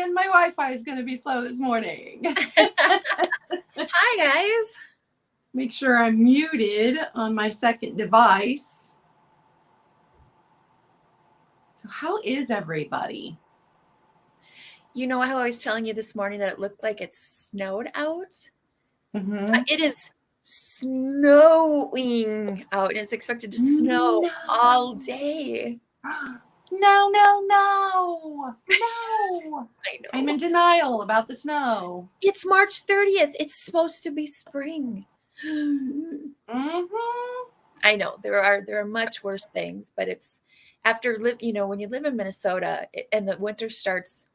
and my Wi-Fi is going to be slow this morning. Hi, guys. Make sure I'm muted on my second device. So how is everybody? You know how I was telling you this morning that it looked like it snowed out? Mm-hmm. It is snowing out, and it's expected to snow all day. No. I know. I'm in denial about the snow. It's March 30th. It's supposed to be spring. Mm-hmm. I know there are much worse things, but it's after when you live in Minnesota and the winter starts,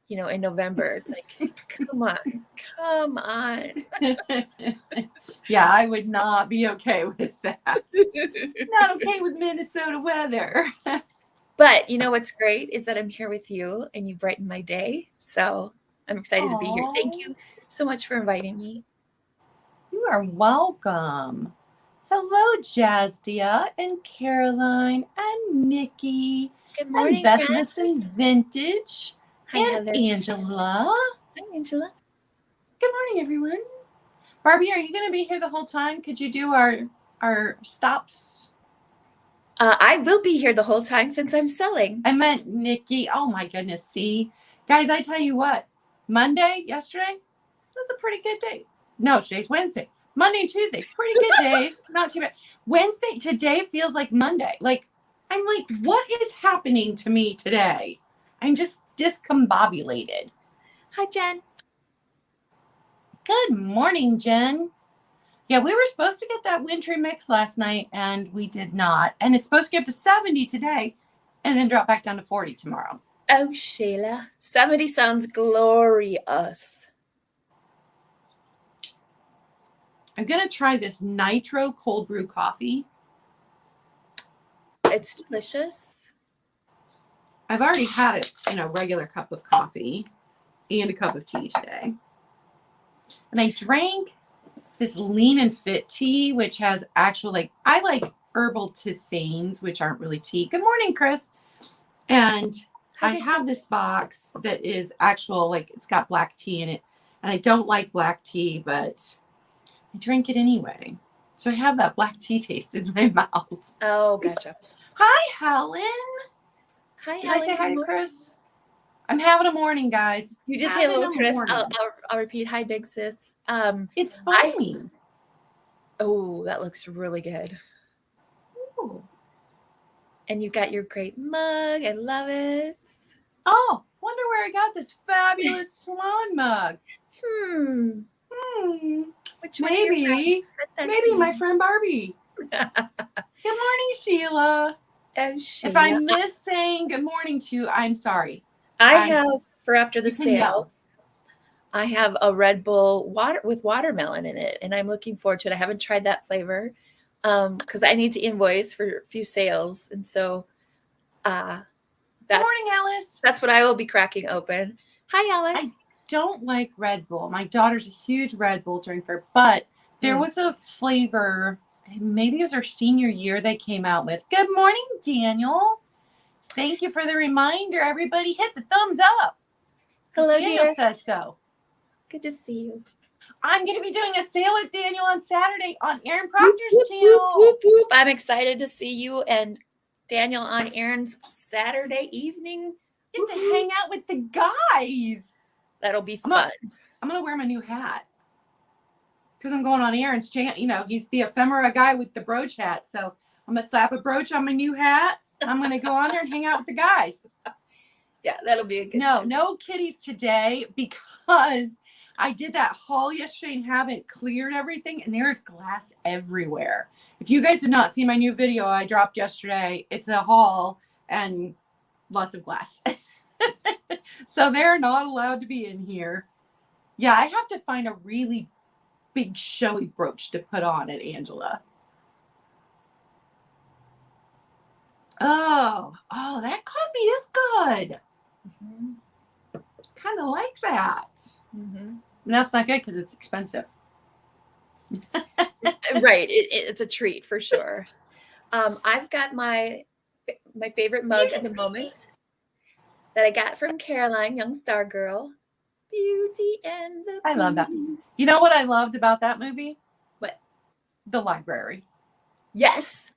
in November, it's like, come on. Yeah, I would not be okay with that. Not okay with Minnesota weather. But you know what's great is that I'm here with you and you brighten my day. So I'm excited to be here. Thank you so much for inviting me. You are welcome. Hello, Jazdia and Caroline and Nikki. Good morning, Investments friends. in Vintage. Hi, and Heather. Angela. Hi, Angela. Good morning, everyone. Barbie, are you going to be here the whole time? Could you do our stops? I will be here the whole time since I'm selling. I meant Nikki. Oh, my goodness. See? Guys, I tell you what. Monday, yesterday, that's a pretty good day. No, today's Wednesday. Monday and Tuesday, pretty good days. Not too bad. Wednesday, today feels like Monday. I'm like, what is happening to me today? I'm just discombobulated. Hi, Jen. Good morning, Jen. Yeah, we were supposed to get that wintry mix last night, and we did not. And it's supposed to get up to 70 today, and then drop back down to 40 tomorrow. Oh, Shayla. 70 sounds glorious. I'm going to try this nitro cold brew coffee. It's delicious. I've already had it in a regular cup of coffee and a cup of tea today. And I drank this Lean and Fit tea, which has actual, I like herbal tisanes, which aren't really tea. Good morning, Chris. And I have this box that is actual, it's got black tea in it. And I don't like black tea, but I drink it anyway. So I have that black tea taste in my mouth. Oh, gotcha. Hi, Helen. Hi, Did Helen. I say hi to Chris? I'm having a morning, guys. You just say hello, Chris. I'll repeat. Hi, big sis. It's funny. Oh, that looks really good. Ooh. And you got your great mug. I love it. Oh, wonder where I got this fabulous swan mug. Which maybe my friend Barbie. Good morning, Sheila. Oh, Sheila. If I miss saying good morning to you, I'm sorry. I have, for after the sale, I have a Red Bull with watermelon in it, and I'm looking forward to it. I haven't tried that flavor because I need to invoice for a few sales, and so good morning, Alice. That's what I will be cracking open. Hi, Alice. I don't like Red Bull. My daughter's a huge Red Bull drinker, but there was a flavor. Maybe it was our senior year they came out with. Good morning, Daniel. Thank you for the reminder. Everybody hit the thumbs up. Hello, Daniel dear. says so. Good to see you. I'm going to be doing a sale with Daniel on Saturday on Aaron Proctor's channel. Whoop, whoop. I'm excited to see you and Daniel on Aaron's Saturday evening. Get to hang out with the guys. That'll be fun. I'm going to wear my new hat. Because I'm going on Aaron's channel. He's the ephemera guy with the brooch hat. So I'm going to slap a brooch on my new hat. I'm going to go on there and hang out with the guys. Yeah, that'll be a good time. No kitties today because I did that haul yesterday and haven't cleared everything. And there's glass everywhere. If you guys did not see my new video I dropped yesterday, it's a haul and lots of glass. So they're not allowed to be in here. Yeah, I have to find a really big showy brooch to put on it, Angela. Oh, that coffee is good. Kind of like that. And that's not good because it's expensive. Right. It's a treat for sure. I've got my favorite mug at the moment. that I got from Caroline, Young Star Girl. Beauty and the I love that. Beast. You know what I loved about that movie? What? The library. Yes.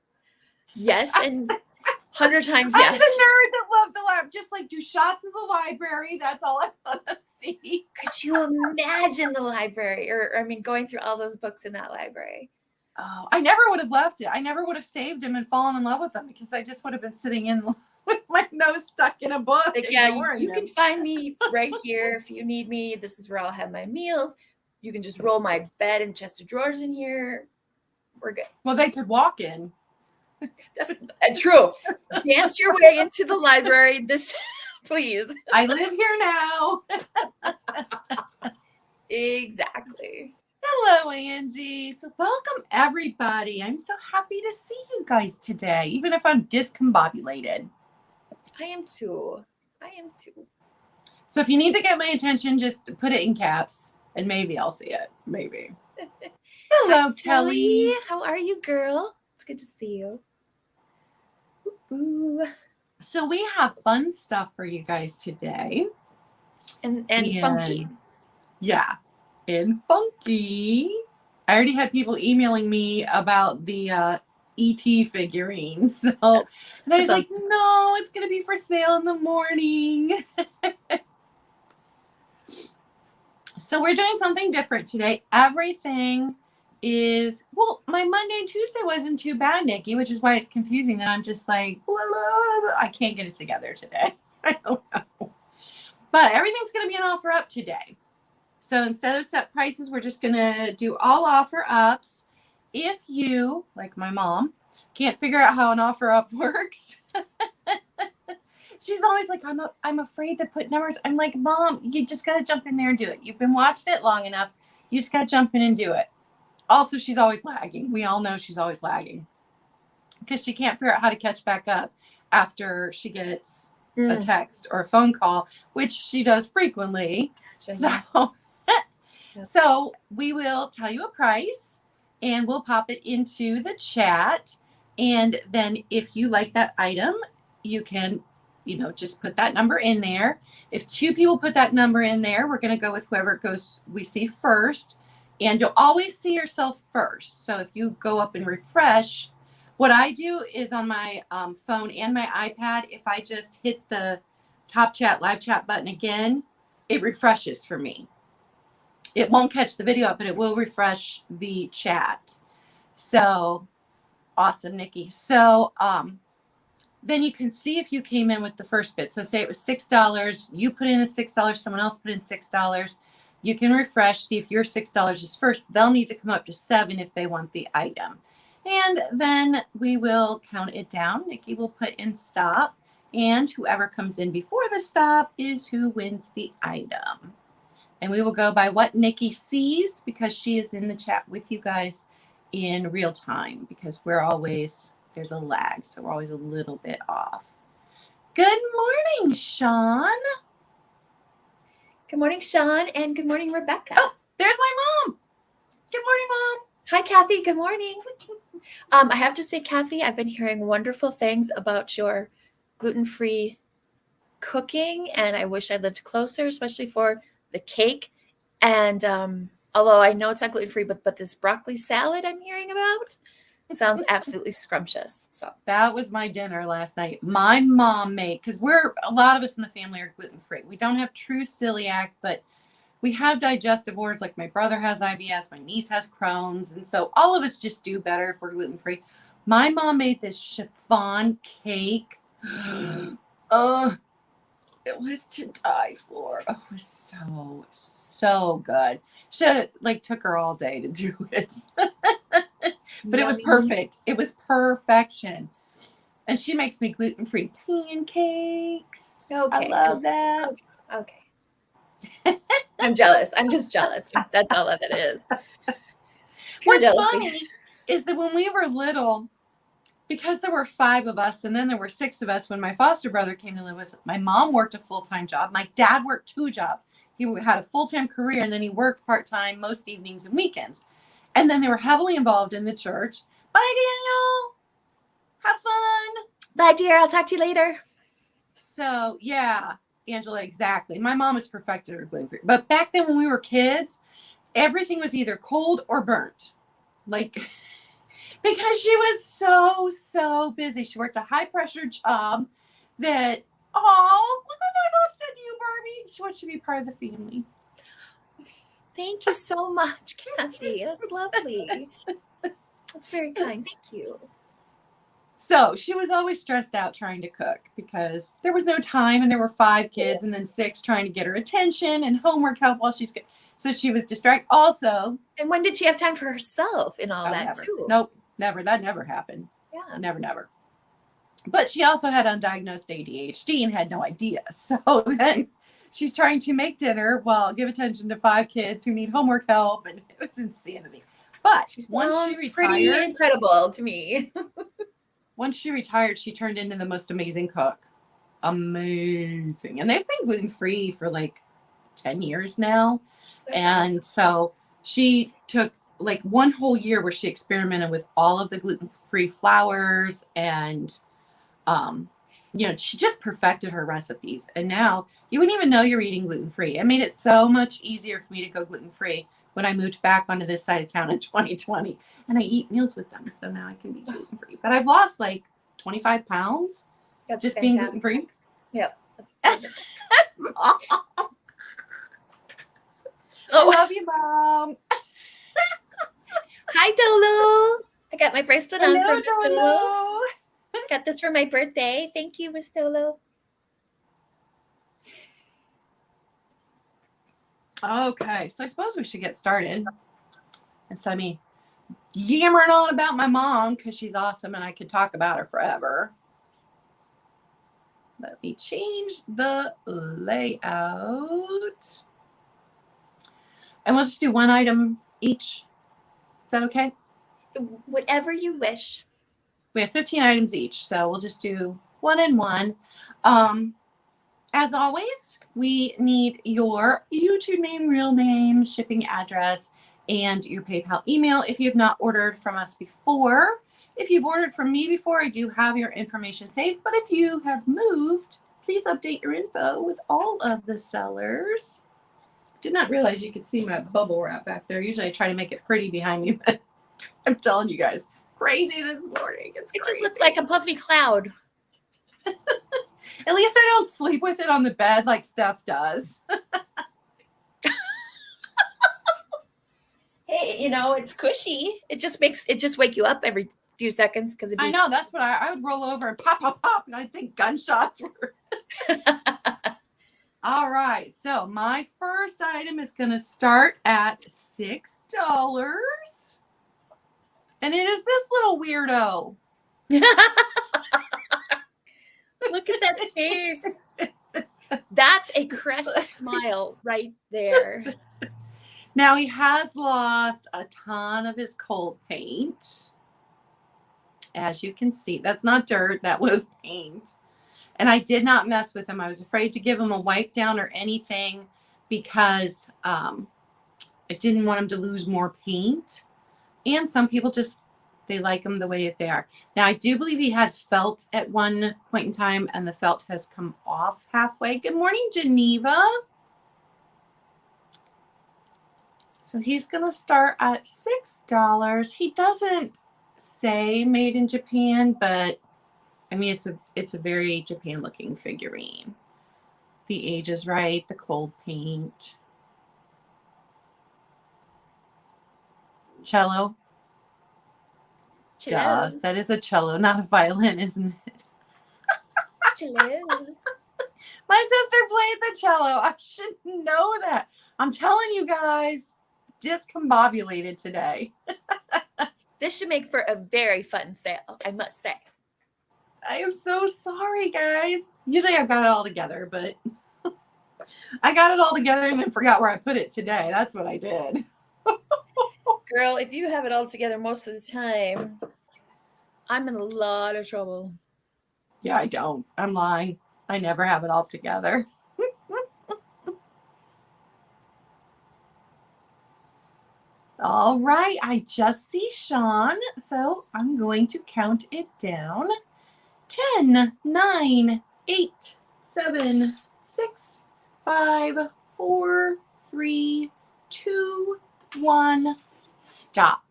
Yes, and 100 times I'm yes. the nerd that loved the library. Just like do shots of the library. That's all I want to see. Could you imagine the library? Or I mean, going through all those books in that library. Oh, I never would have left it. I never would have saved him and fallen in love with him because I just would have been sitting in with my nose stuck in a book. Like, yeah, ignoring you him. can find me right here if you need me. This is where I'll have my meals. You can just roll my bed and chest of drawers in here. We're good. Well, they could walk in. That's true. Dance your way into the library. This, please. I live here now. Exactly. Hello, Angie. So welcome, everybody. I'm so happy to see you guys today, even if I'm discombobulated. I am too. So if you need to get my attention, just put it in caps, and maybe I'll see it. Maybe. Hello, Hi, Kelly. How are you, girl? It's good to see you. Ooh. So we have fun stuff for you guys today. And funky. Yeah. And funky. I already had people emailing me about the ET figurines. So, and I was like, no, it's going to be for sale in the morning. So we're doing something different today. Everything is, well, my Monday and Tuesday wasn't too bad, Nikki, which is why it's confusing that I'm just like, blah, blah, blah. I can't get it together today. I don't know. But everything's going to be an offer up today. So instead of set prices, we're just going to do all offer ups. If you, like my mom, can't figure out how an offer up works, she's always like, I'm afraid to put numbers. I'm like, Mom, you just got to jump in there and do it. You've been watching it long enough. You just got to jump in and do it. Also, she's always lagging. We all know she's always lagging because she can't figure out how to catch back up after she gets a text or a phone call, which she does frequently. So we will tell you a price and we'll pop it into the chat. And then if you like that item, you can, just put that number in there. If 2 people put that number in there, we're going to go with whoever goes we see first. And you'll always see yourself first. So if you go up and refresh, what I do is on my phone and my iPad, if I just hit the top chat, live chat button again, it refreshes for me. It won't catch the video up, but it will refresh the chat. So awesome, Nikki. So then you can see if you came in with the first bid. So say it was $6. You put in a $6. Someone else put in $6. You can refresh, see if your $6 is first. They'll need to come up to 7 if they want the item. And then we will count it down. Nikki will put in stop. And whoever comes in before the stop is who wins the item. And we will go by what Nikki sees because she is in the chat with you guys in real time because there's a lag. So we're always a little bit off. Good morning, Sean. Good morning, Sean, and good morning, Rebecca. Oh, there's my mom. Good morning, Mom. Hi, Kathy. Good morning. I have to say, Kathy, I've been hearing wonderful things about your gluten-free cooking, and I wish I lived closer, especially for the cake. And although I know it's not gluten-free, but this broccoli salad I'm hearing about sounds absolutely scrumptious. So that was my dinner last night. My mom made, because a lot of us in the family are gluten-free. We don't have true celiac, but we have digestive orders. Like my brother has IBS, my niece has Crohn's. And so all of us just do better if we're gluten-free. My mom made this chiffon cake. It was to die for. Oh, it was so good. Should took her all day to do it. But it was perfect. It was perfection. And she makes me gluten-free pancakes. Okay. I love that. Okay. I'm jealous. I'm just jealous. That's all that it is. What's funny is that when we were little, because there were 5 of us and then there were 6 of us when my foster brother came to live with us, my mom worked a full-time job. My dad worked 2 jobs. He had a full-time career and then he worked part-time most evenings and weekends. And then they were heavily involved in the church. Bye, Daniel. Have fun. Bye, dear. I'll talk to you later. So, yeah. Angela, exactly. My mom has perfected her gluten-free. But back then when we were kids, everything was either cold or burnt. Like, because she was so busy. She worked a high-pressure job that, oh, look what my mom said to you, Barbie. She wants you to be part of the family. Thank you so much, Kathy. That's lovely. That's very kind. Thank you. So she was always stressed out trying to cook because there was no time and there were 5 kids and then 6 trying to get her attention and homework help while she's so she was distracted. Also, and when did she have time for herself and all that never. too? Nope, never. That never happened. Yeah. Never. But she also had undiagnosed ADHD and had no idea. So then she's trying to make dinner while give attention to 5 kids who need homework help, and it was insanity. But once she retired, pretty incredible to me. Once she retired, she turned into the most amazing cook. Amazing. And they've been gluten-free for like 10 years now. That's and awesome. So she took like one whole year where she experimented with all of the gluten-free flours and, she just perfected her recipes. And now you wouldn't even know you're eating gluten-free. It made it so much easier for me to go gluten-free when I moved back onto this side of town in 2020. And I eat meals with them. So now I can be gluten-free. But I've lost like 25 pounds That's just fantastic. being gluten-free. Yep. That's perfect. I love you, Mom. Hi, Dolo. I got my bracelet on Hello, from Miss Dolo. Dolo. Got this for my birthday. Thank you, Miss Dolo. Okay, so I suppose we should get started. Instead of me yammering on about my mom because she's awesome and I could talk about her forever. Let me change the layout. And we'll just do one item each. Is that okay? Whatever you wish. We have 15 items each, so we'll just do 1 and 1. As always, we need your YouTube name, real name, shipping address, and your PayPal email if you have not ordered from us before. If you've ordered from me before, I do have your information saved, but if you have moved, please update your info with all of the sellers. Did not realize you could see my bubble wrap back there. Usually I try to make it pretty behind me, but I'm telling you guys, crazy this morning. It just looks like a puffy cloud. At least I don't sleep with it on the bed like Steph does. Hey, it's cushy. It just wake you up every few seconds because I know, that's what I would roll over and pop, and I think gunshots were. All right, so my first item is going to start at $6. And it is this little weirdo. Look at that face. That's a crushed smile right there. Now he has lost a ton of his cold paint. As you can see, that's not dirt, that was paint. And I did not mess with him. I was afraid to give him a wipe down or anything because I didn't want him to lose more paint. And some people they like them the way that they are. Now, I do believe he had felt at one point in time, and the felt has come off halfway. Good morning, Geneva. So he's going to start at $6. He doesn't say made in Japan, but I mean, it's a very Japan-looking figurine. The age is right, the cold paint. Cello. Duh, that is a cello, not a violin, isn't it? Cello. My sister played the cello. I should know that. I'm telling you guys, discombobulated today. This should make for a very fun sale, I must say. I am so sorry, guys. Usually I've got it all together, but I got it all together and then forgot where I put it today. That's what I did. Girl, if you have it all together most of the time, I'm in a lot of trouble. Yeah, I don't. I'm lying. I never have it all together. All right, I just see Sean, so I'm going to count it down. 10, 9, 8, 7, 6, 5, 4, 3, 2, 1, stop.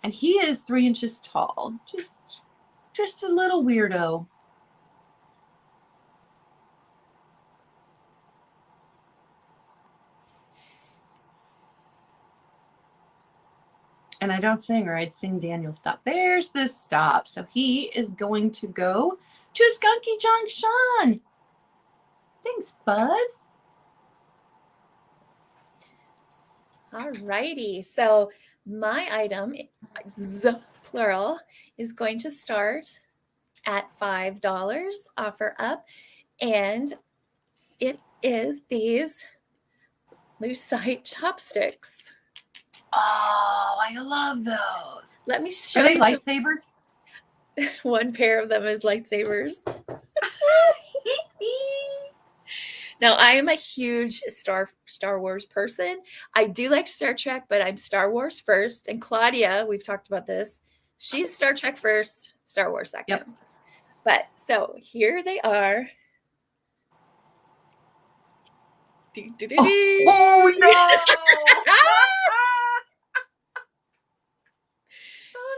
And he is 3 inches tall. Just a little weirdo. And I don't sing, or I'd sing Daniel stop. There's the stop. So he is going to go to a Skunky Junction. Thanks, bud. All righty. So my item, plural, is going to start at $5 offer up. And it is these lucite chopsticks. Oh, I love those. Let me show Are they you lightsabers? one pair of them is lightsabers. Now, I am a huge Star Wars person. I do like Star Trek, but I'm Star Wars first. And Claudia, we've talked about this. She's Star Trek first, Star Wars second. Yep. But so here they are. Oh no!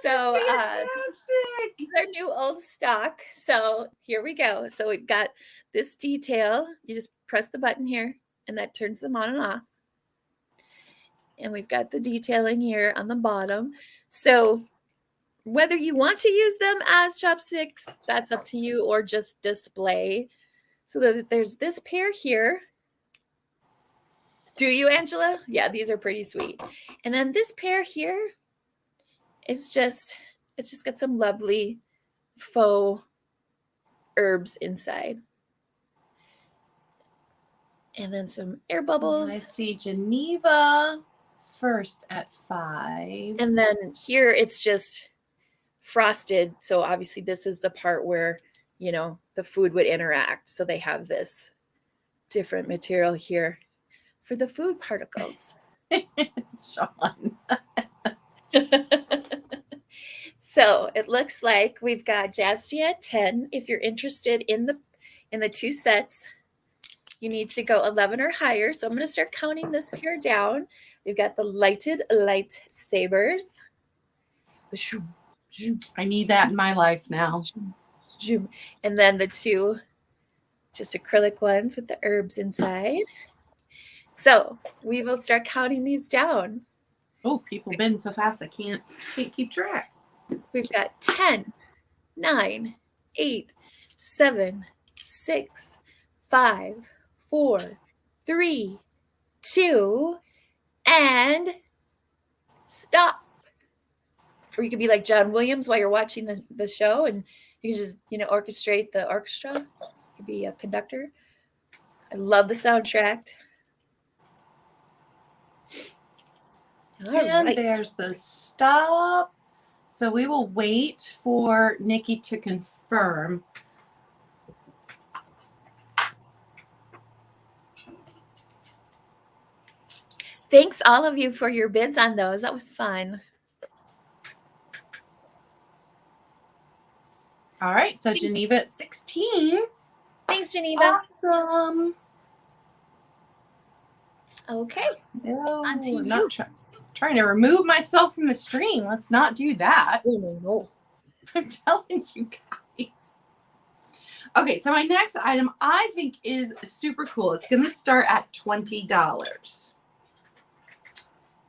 So fantastic. they're new old stock. So here we go. So we've got this detail. You just press the button here and that turns them on and off. And we've got the detailing here on the bottom. So whether you want to use them as chopsticks, that's up to you, or just display. So there's this pair here. Do you, Angela? Yeah, these are pretty sweet. And then this pair here, it's just got some lovely faux herbs inside. And then some air bubbles. I see Geneva first at 5. And then here it's just frosted. So obviously this is the part where, you know, the food would interact. So they have this different material here for the food particles. Sean. So it looks like we've got Jazzy at 10. If you're interested in the 2 sets, you need to go 11 or higher. So I'm going to start counting this pair down. We've got the lighted lightsabers. I need that in my life now. And then the 2 just acrylic ones with the herbs inside. So we will start counting these down. Oh, people bend so fast I can't keep track. We've got 10, 9, 8, 7, 6, 5, 4, 3, 2, and stop. Or you could be like John Williams while you're watching the show, and you can just, you know, orchestrate the orchestra. You could be a conductor. I love the soundtrack. And there's the stop. So we will wait for Nikki to confirm. Thanks all of you for your bids on those. That was fun. All right, so Geneva at 16. Thanks, Geneva. Awesome. Okay. No, On to I'm you. not trying to remove myself from the stream. Let's not do that. Oh, no. I'm telling you guys. Okay, so my next item I think is super cool. It's going to start at $20.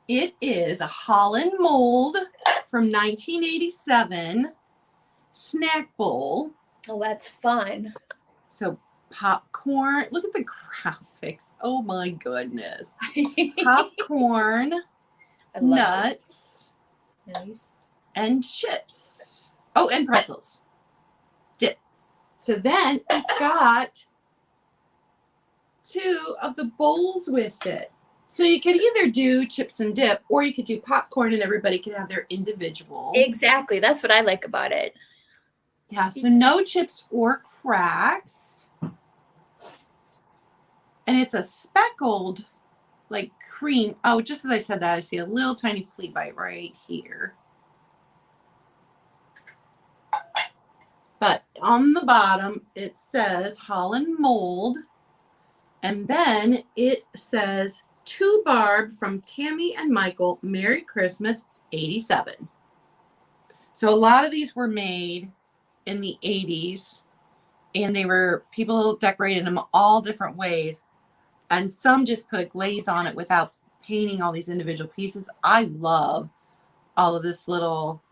It is a Holland mold from 1987 snack bowl. Oh, that's fun. So popcorn. Look at the graphics. Oh my goodness. Popcorn, nuts, nice, and chips. Oh, and pretzels. Dip. So then it's got 2 of the bowls with it. So you could either do chips and dip, or you could do popcorn and everybody could have their individual. Exactly. That's what I like about it. Yeah, so no chips or cracks. And it's a speckled, like, cream. Oh, just as I said that, I see a little tiny flea bite right here. But on the bottom, it says Holland mold. And then it says, to Barb from Tammy and Michael, Merry Christmas, 87. So a lot of these were made in the 80s, and people decorated them all different ways. And some just put a glaze on it without painting all these individual pieces. I love all of this little,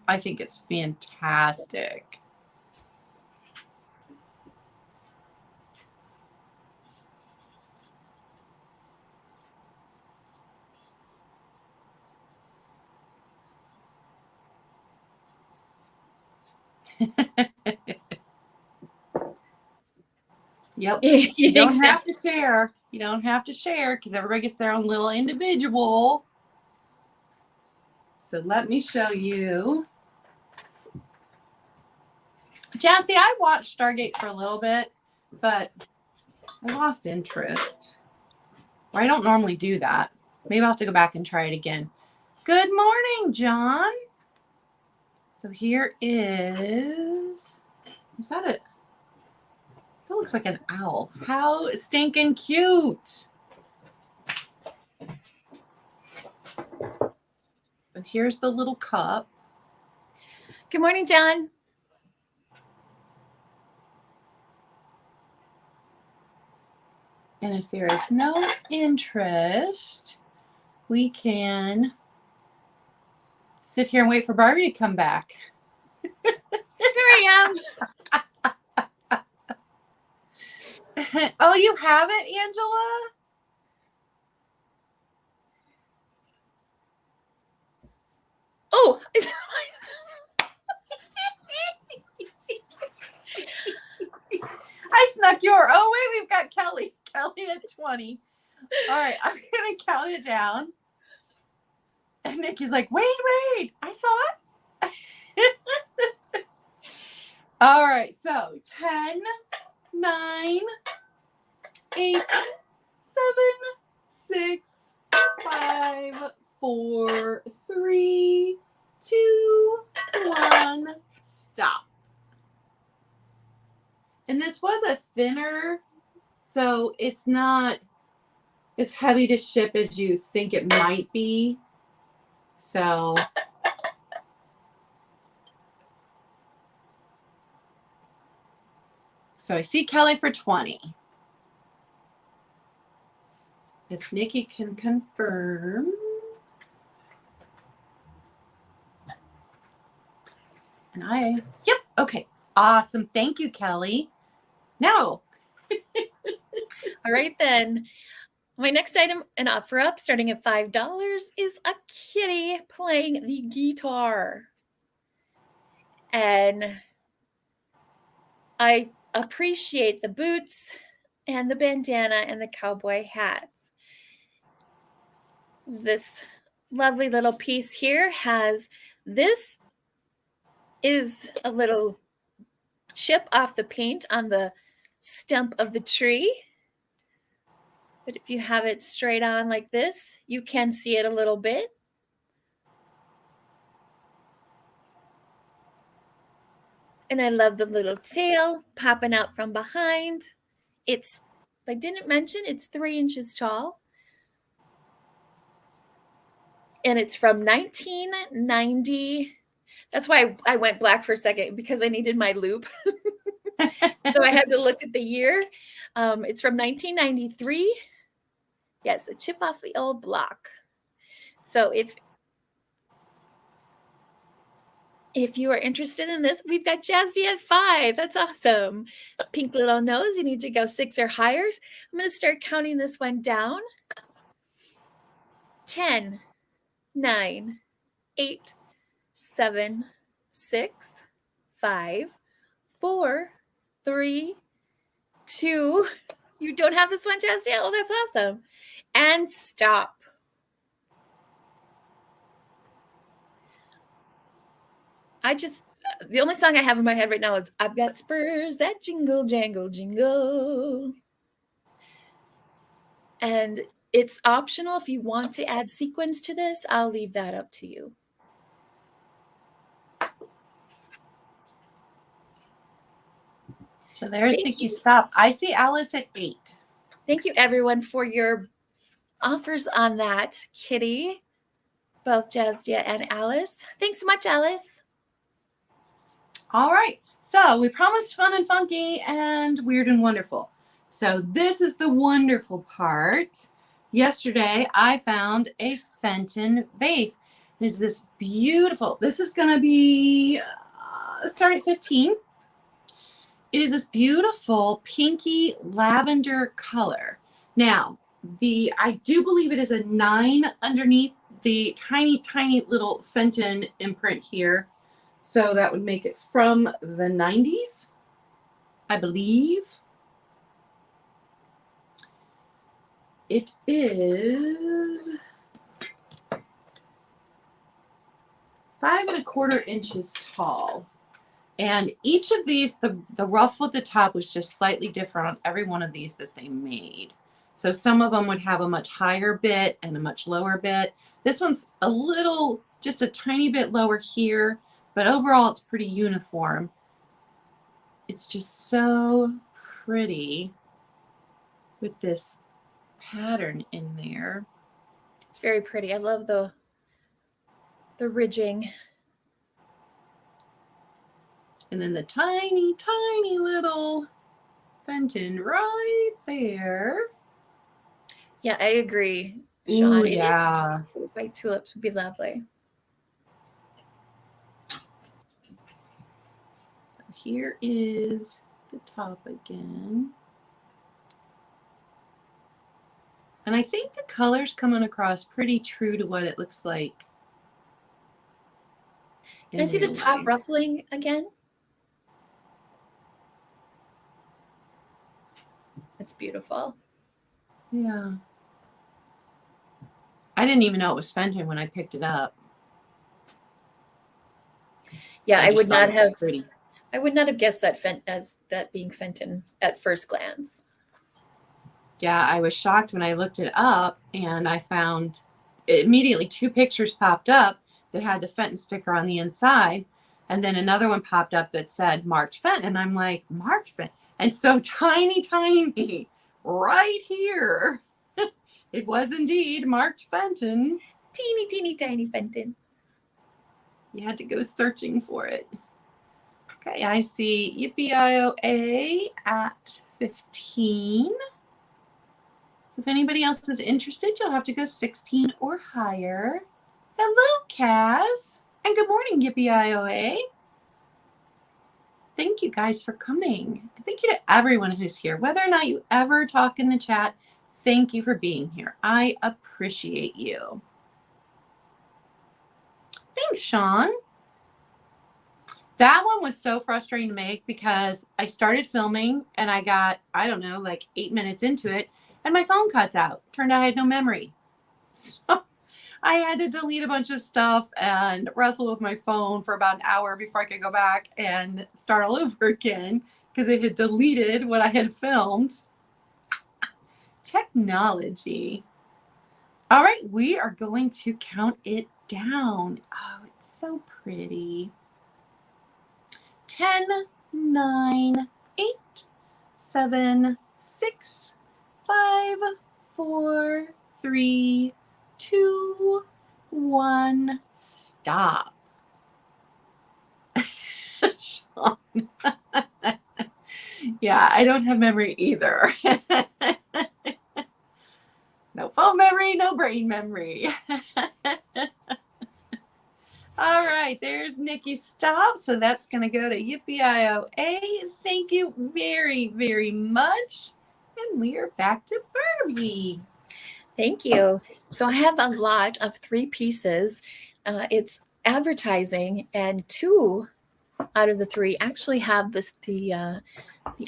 I think it's fantastic. Yep. You don't have to share. You don't have to share because everybody gets their own little individual. So let me show you. Jassy, I watched Stargate for a little bit, but I lost interest. Or I don't normally do that. Maybe I'll have to go back and try it again. Good morning, John. So here is that it? That looks like an owl. How stinking cute. So here's the little cup. Good morning, John. And if there is no interest, we can sit here and wait for Barbie to come back. Here I am. Oh, you have it, Angela? Oh. I snuck your. Oh, wait, we've got Kelly. Kelly at 20. All right, I'm going to count it down. And Nikki's like, wait, I saw it. All right, so 10, 9, 8, 7, 6, 5, 4, 3, 2, 1, stop. And this was a thinner, so it's not as heavy to ship as you think it might be. So I see Kelly for 20. If Nikki can confirm. And yep, okay. Awesome. Thank you, Kelly. Now. All right, then. My next item and offer up, starting at $5, is a kitty playing the guitar. And I appreciate the boots and the bandana and the cowboy hats. This lovely little piece here this is a little chip off the paint on the stump of the tree. But if you have it straight on like this, you can see it a little bit. And I love the little tail popping out from behind. If I didn't mention, it's 3 inches tall. And it's from 1990. That's why I went black for a second, because I needed my loop. So I had to look at the year. It's from 1993. Yes, a chip off the old block. So if you are interested in this, we've got Jazzy at 5. That's awesome. Pink little nose, you need to go 6 or higher. I'm going to start counting this one down. 10, 9, 8, 7, 6, 5, 4, 3, 2. You don't have this one, Jazzy? Oh, that's awesome. And stop. The only song I have in my head right now is I've got spurs that jingle, jangle, jingle. And it's optional if you want to add sequins to this. I'll leave that up to you. So there's Nikki. Stop. I see Alice at 8. Thank you, everyone, for your offers on that, Kitty, both Jazdia and Alice. Thanks so much, Alice. All right. So we promised fun and funky and weird and wonderful. So this is the wonderful part. Yesterday, I found a Fenton vase. It is this beautiful, this is going to be start at 15. It is this beautiful pinky lavender color. Now, I do believe it is a 9 underneath the tiny, tiny little Fenton imprint here. So that would make it from the 90s, I believe. It is 5¼ inches tall. And each of these, the ruffle at the top was just slightly different on every one of these that they made. So some of them would have a much higher bit and a much lower bit. This one's a little, just a tiny bit lower here, but overall it's pretty uniform. It's just so pretty with this pattern in there. It's very pretty. I love the ridging. And then the tiny, tiny little Fenton right there. Yeah, I agree, Sean. Ooh, yeah. White tulips would be lovely. So here is the top again. And I think the color's coming across pretty true to what it looks like. Can I see the top ruffling again? It's beautiful. Yeah. I didn't even know it was Fenton when I picked it up. Yeah, I would not have. Pretty. I would not have guessed that as that being Fenton at first glance. Yeah, I was shocked when I looked it up and I found immediately 2 pictures popped up that had the Fenton sticker on the inside. And then another one popped up that said marked Fenton. And I'm like, marked Fenton? And so tiny, tiny, right here. It was indeed marked Fenton. Teeny, teeny, tiny Fenton. You had to go searching for it. Okay, I see Yippee-I-O-A at 15. So if anybody else is interested, you'll have to go 16 or higher. Hello, Kaz. And good morning, Yippee-I-O-A. Thank you guys for coming. Thank you to everyone who's here. Whether or not you ever talk in the chat, thank you for being here. I appreciate you. Thanks, Sean. That one was so frustrating to make because I started filming and I got, I don't know, like 8 minutes into it and my phone cuts out. Turned out I had no memory. So I had to delete a bunch of stuff and wrestle with my phone for about an hour before I could go back and start all over again because it had deleted what I had filmed. Technology. All right, we are going to count it down. Oh, it's so pretty. 10, 9, 8, 7, 6, 5, 4, 3, 2, 1, stop. Sean. Yeah, I don't have memory either. No phone memory, no brain memory. All right, there's Nikki Stop. So that's going to go to Yippee-I-O-A. Thank you very, very much. And we are back to Barbie. Thank you. So I have a lot of 3 pieces. It's advertising, and 2 out of the 3 actually have the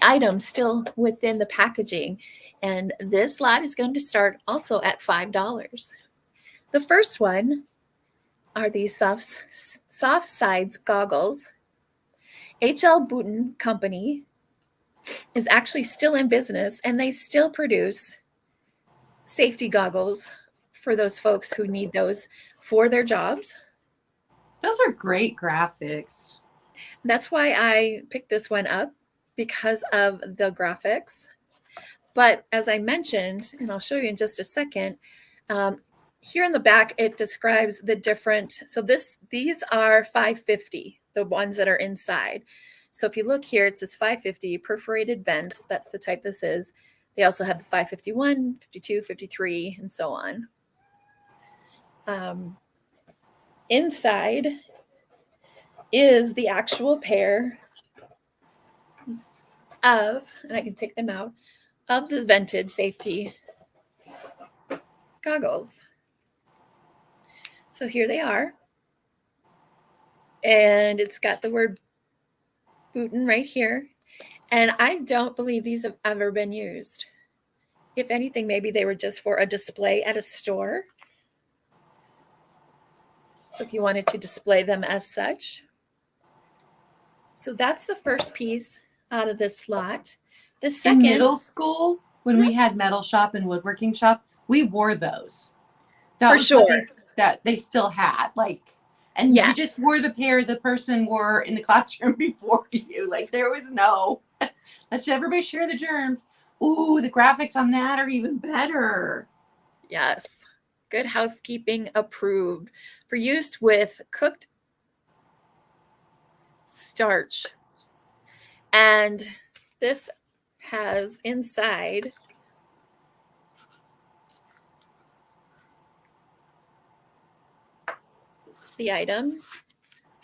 item still within the packaging. And this lot is going to start also at $5. The first one are these soft sides goggles. H.L. Bouton Company is actually still in business, and they still produce safety goggles for those folks who need those for their jobs. Those are great graphics. That's why I picked this one up, because of the graphics. But as I mentioned, and I'll show you in just a second, here in the back, it describes the different. So these are 550, the ones that are inside. So if you look here, it says 550 perforated vents. That's the type this is. They also have the 551, 52, 53, and so on. Inside is the actual pair of, and I can take them out, of the vented safety goggles. So here they are. And it's got the word Bootin right here. And I don't believe these have ever been used. If anything, maybe they were just for a display at a store. So if you wanted to display them as such. So that's the first piece out of this lot. The second. In middle school, when we had metal shop and woodworking shop, we wore those. That For was sure. what that they still had. Like, and Yes. you just wore the pair the person wore in the classroom before you. Like, there was no, let's everybody share the germs. Ooh, the graphics on that are even better. Yes. Good housekeeping approved for use with cooked starch. And this has inside the item.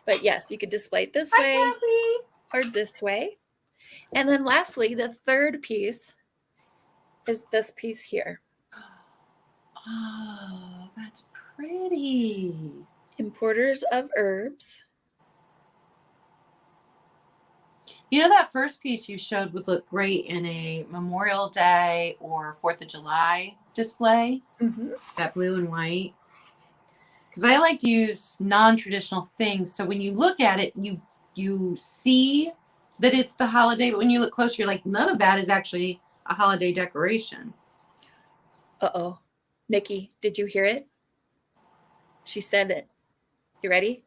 But yes, you could display it this way or this way. And then lastly, the third piece is this piece here. Oh, that's pretty. Importers of herbs. You know, that first piece you showed would look great in a Memorial Day or 4th of July display. Mm-hmm. That blue and white. Because I like to use non-traditional things. So when you look at it, you see that it's the holiday. But when you look closer, you're like, none of that is actually a holiday decoration. Uh-oh. Nikki, did you hear it? She said it. You ready?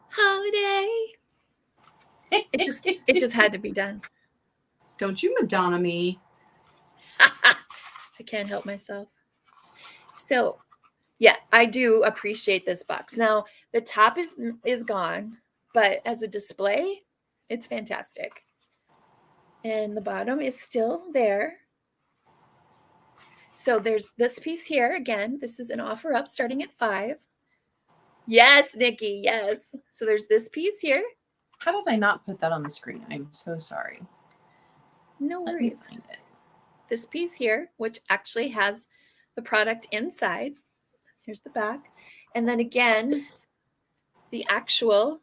Holiday. It just had to be done. Don't you Madonna me. I can't help myself. So, yeah, I do appreciate this box. Now, the top is gone, but as a display, it's fantastic. And the bottom is still there. So there's this piece here. Again, this is an offer up starting at $5. Yes, Nikki, yes. So there's this piece here. How did I not put that on the screen? I'm so sorry. No Let me worries. find it. This piece here, which actually has the product inside. Here's the back. And then again, the actual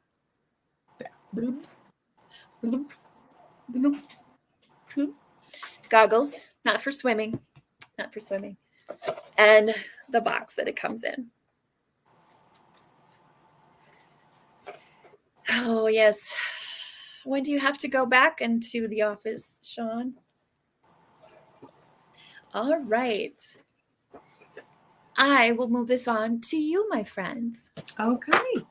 goggles, not for swimming, not for swimming. And the box that it comes in. Oh, yes. When do you have to go back into the office, Sean? All right. I will move this on to you, my friends. Okay.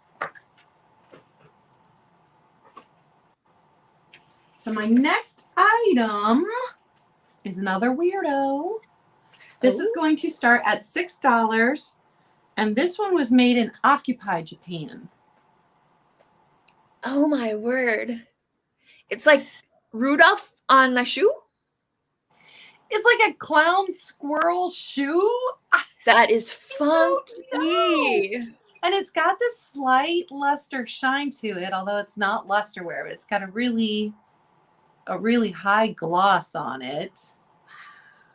So my next item is another weirdo. This is going to start at $6. And this one was made in Occupy Japan. Oh, my word. It's like Rudolph on a shoe? It's like a clown squirrel shoe. That is funky. And it's got this slight luster shine to it, although it's not lusterware, but it's got a really high gloss on it.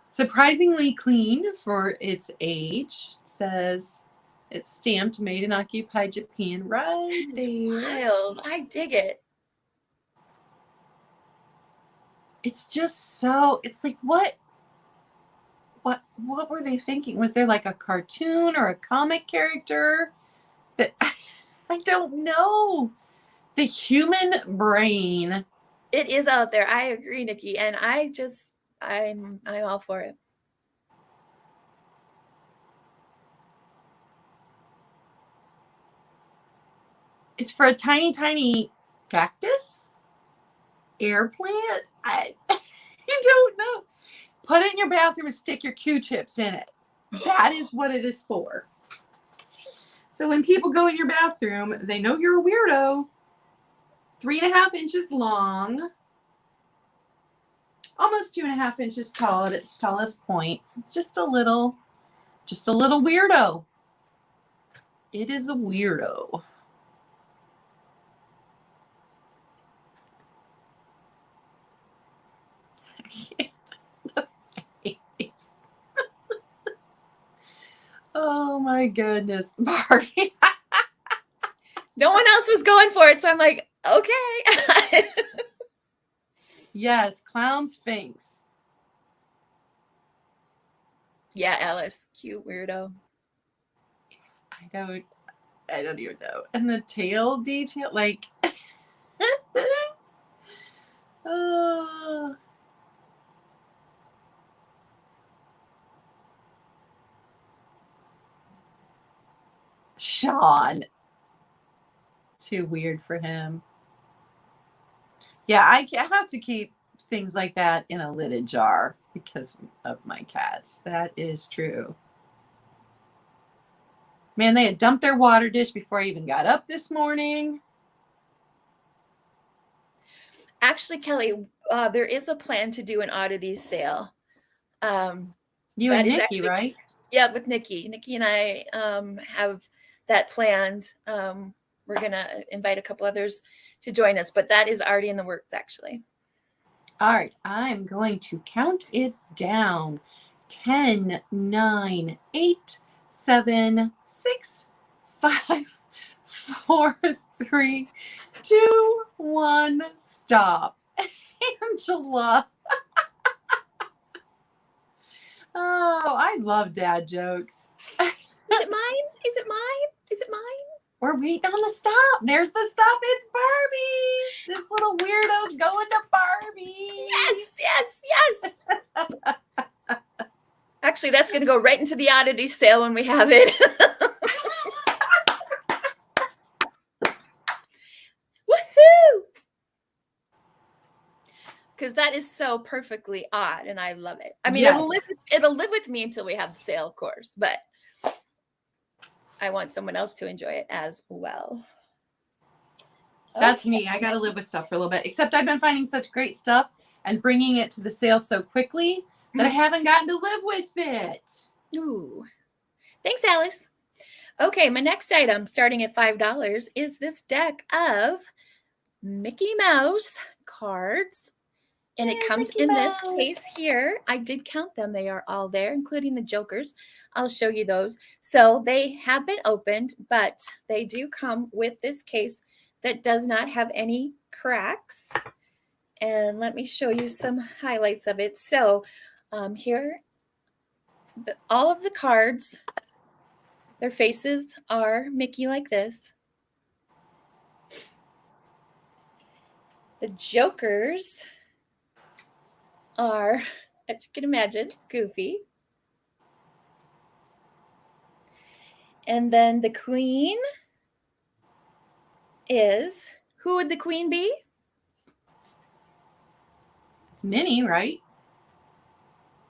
Surprisingly clean for its age. It says it's stamped made in Occupy Japan right there. It's wild. I dig it. It's just so, it's like, what were they thinking? Was there like a cartoon or a comic character that I don't know? The human brain. It is out there. I agree, Nikki. And I'm all for it. It's for a tiny, tiny cactus? Air plant? I don't know. Put it in your bathroom and stick your Q-tips in it. That is what it is for. So when people go in your bathroom, they know you're a weirdo. 3.5 inches long. Almost 2.5 inches tall at its tallest point. Just a little weirdo. It is a weirdo. Oh my goodness, Barbie. No one else was going for it, so I'm like, okay. Yes, clown sphinx. Yeah, Alice, cute weirdo. I don't even know. And the tail detail, like, oh. Sean. Too weird for him. Yeah, I have to keep things like that in a lidded jar because of my cats. That is true. Man, they had dumped their water dish before I even got up this morning. Actually, Kelly, there is a plan to do an oddity sale. You and Nikki, right? Yeah, with Nikki. Nikki and I have that planned. We're going to invite a couple others to join us, but that is already in the works, actually. All right, I'm going to count it down. 10, 9, 8, 7, 6, 5, 4, 3, 2, 1, stop. Angela. Oh, I love dad jokes. Is it mine? Is it mine? Is it mine? We're waiting on the stop. There's the stop. It's Barbie. This little weirdo's going to Barbie. Yes, yes, yes. Actually, that's going to go right into the oddity sale when we have it. Woohoo! Because that is so perfectly odd, and I love it. I mean, yes. it'll live with me until we have the sale, of course, but I want someone else to enjoy it as well. That's me. I got to live with stuff for a little bit. Except I've been finding such great stuff and bringing it to the sale so quickly that I haven't gotten to live with it. Ooh. Thanks, Alice. Okay, my next item, starting at $5, is this deck of Mickey Mouse cards. And it comes in this case here. I did count them. They are all there, including the Jokers. I'll show you those. So they have been opened, but they do come with this case that does not have any cracks. And let me show you some highlights of it. So here, all of the cards, their faces are Mickey like this. The Jokers are, as you can imagine, Goofy. And then the Queen is, who would the Queen be? It's Minnie, right?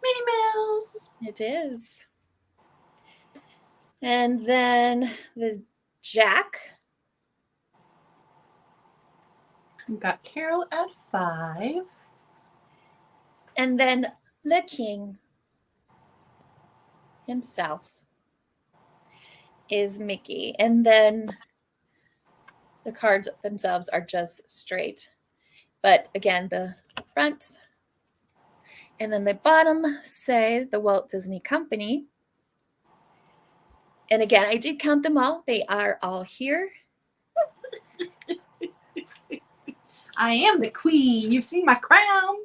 Minnie Mouse. It is. And then the Jack. We've got Carol at 5. And then the King himself is Mickey. And then the cards themselves are just straight. But again, the front and then the bottom say the Walt Disney Company. And again, I did count them all. They are all here. I am the queen. You've seen my crown.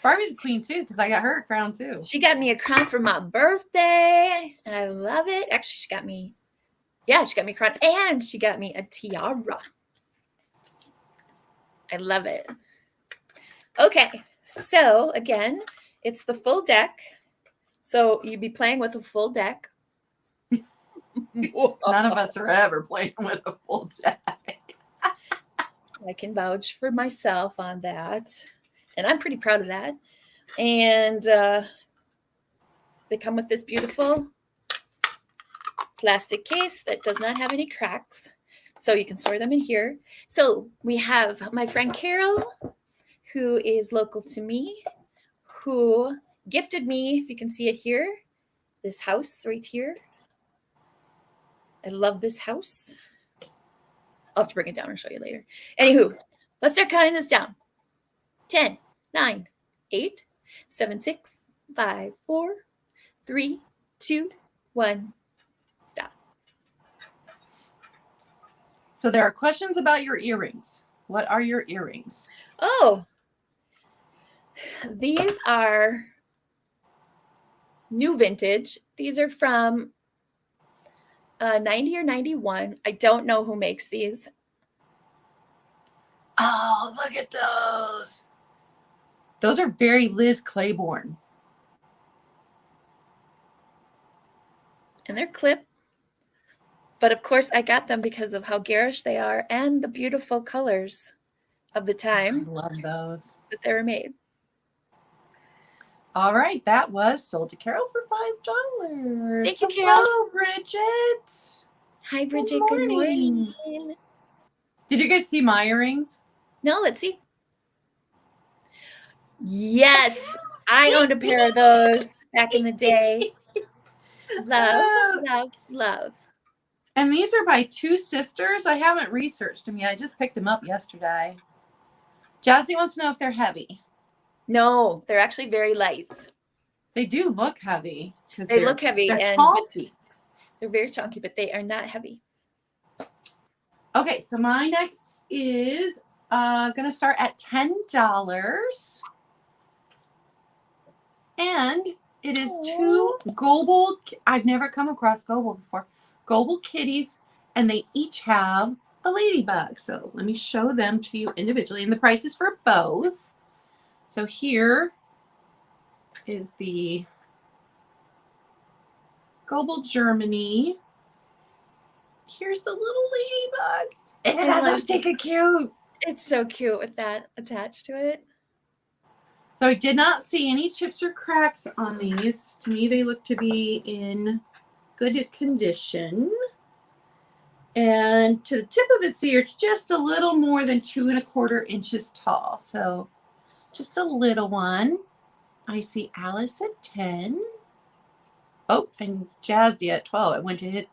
Barbie's a queen too, because I got her a crown too. She got me a crown for my birthday, and I love it. Actually, she got me a crown, and she got me a tiara. I love it. Okay, so again, it's the full deck. So you'd be playing with a full deck. None of us are ever playing with a full deck. I can vouch for myself on that. And I'm pretty proud of that. And they come with this beautiful plastic case that does not have any cracks. So you can store them in here. So we have my friend Carol, who is local to me, who gifted me, if you can see it here, this house right here. I love this house. I'll have to bring it down and show you later. Anywho, let's start counting this down. 10, 9, 8, 7, 6, 5, 4, 3, 2, 1. Stop. So there are questions about your earrings. What are your earrings? Oh, these are new vintage. These are from 90 or 91. I don't know who makes these. Oh, look at those. Those are very Liz Claiborne. And they're clip. But of course, I got them because of how garish they are and the beautiful colors of the time. I love those. That they were made. All right, that was sold to Carol for $5. Thank you, Carol. Hello, Bridget. Hi, Bridget. Good morning. Did you guys see my earrings? No, let's see. Yes, I owned a pair of those back in the day. Love, love, love. And these are by two sisters. I haven't researched them yet. I just picked them up yesterday. Jazzy wants to know if they're heavy. No, they're actually very light. They do look heavy. They look heavy. They're chunky. They're very chunky, but they are not heavy. Okay, so my next is going to start at $10. And it is two Goble. I've never come across Goble before. Goble kitties, and they each have a ladybug. So let me show them to you individually. And the price is for both. So here is the Goble Germany. Here's the little ladybug. It has those Tiki cute. It's so cute with that attached to it. So I did not see any chips or cracks on these. To me, they look to be in good condition. And to the tip of its ear, it's just a little more than 2 1/4 inches tall. So just a little one. I see Alice at 10. Oh, and Jazzy at 12. I went to hit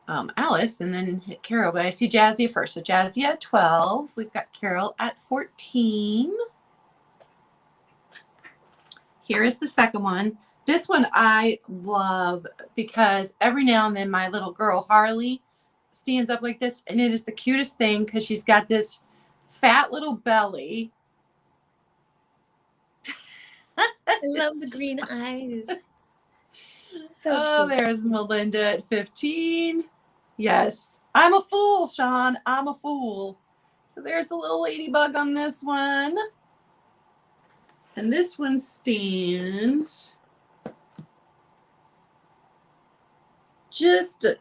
Alice and then hit Carol, but I see Jazzy first. So Jazzy at 12. We've got Carol at 14. Here is the second one. This one I love because every now and then my little girl, Harley, stands up like this, and it is the cutest thing because she's got this fat little belly. I love the green eyes. So cute. There's Melinda at 15. Yes. I'm a fool, Sean. I'm a fool. So there's a little ladybug on this one. And this one stands just a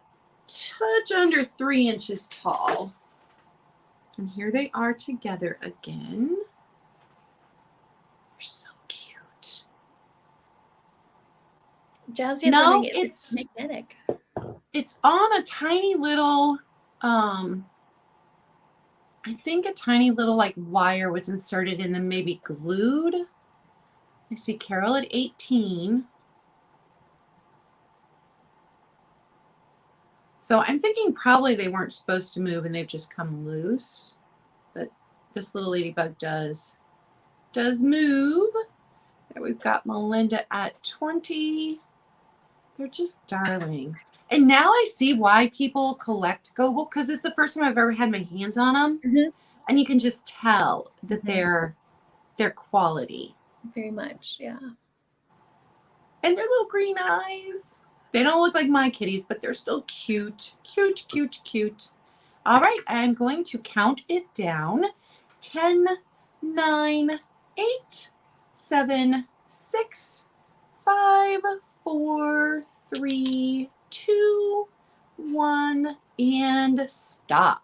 touch under 3 inches tall. And here they are together again. They're so cute. Jazzy is wondering if it's magnetic. It's on a tiny little, I think a tiny little like wire was inserted in them, maybe glued. I see Carol at 18. So I'm thinking probably they weren't supposed to move and they've just come loose. But this little ladybug does move. There we've got Melinda at 20. They're just darling. And now I see why people collect Goble, because it's the first time I've ever had my hands on them. Mm-hmm. And you can just tell that they're quality. Very much, yeah. And their little green eyes. They don't look like my kitties, but they're still cute. Cute, cute, cute. All right, I'm going to count it down. 10, 9, 8, 7, 6, 5, 4, 3, 2, 1, and stop.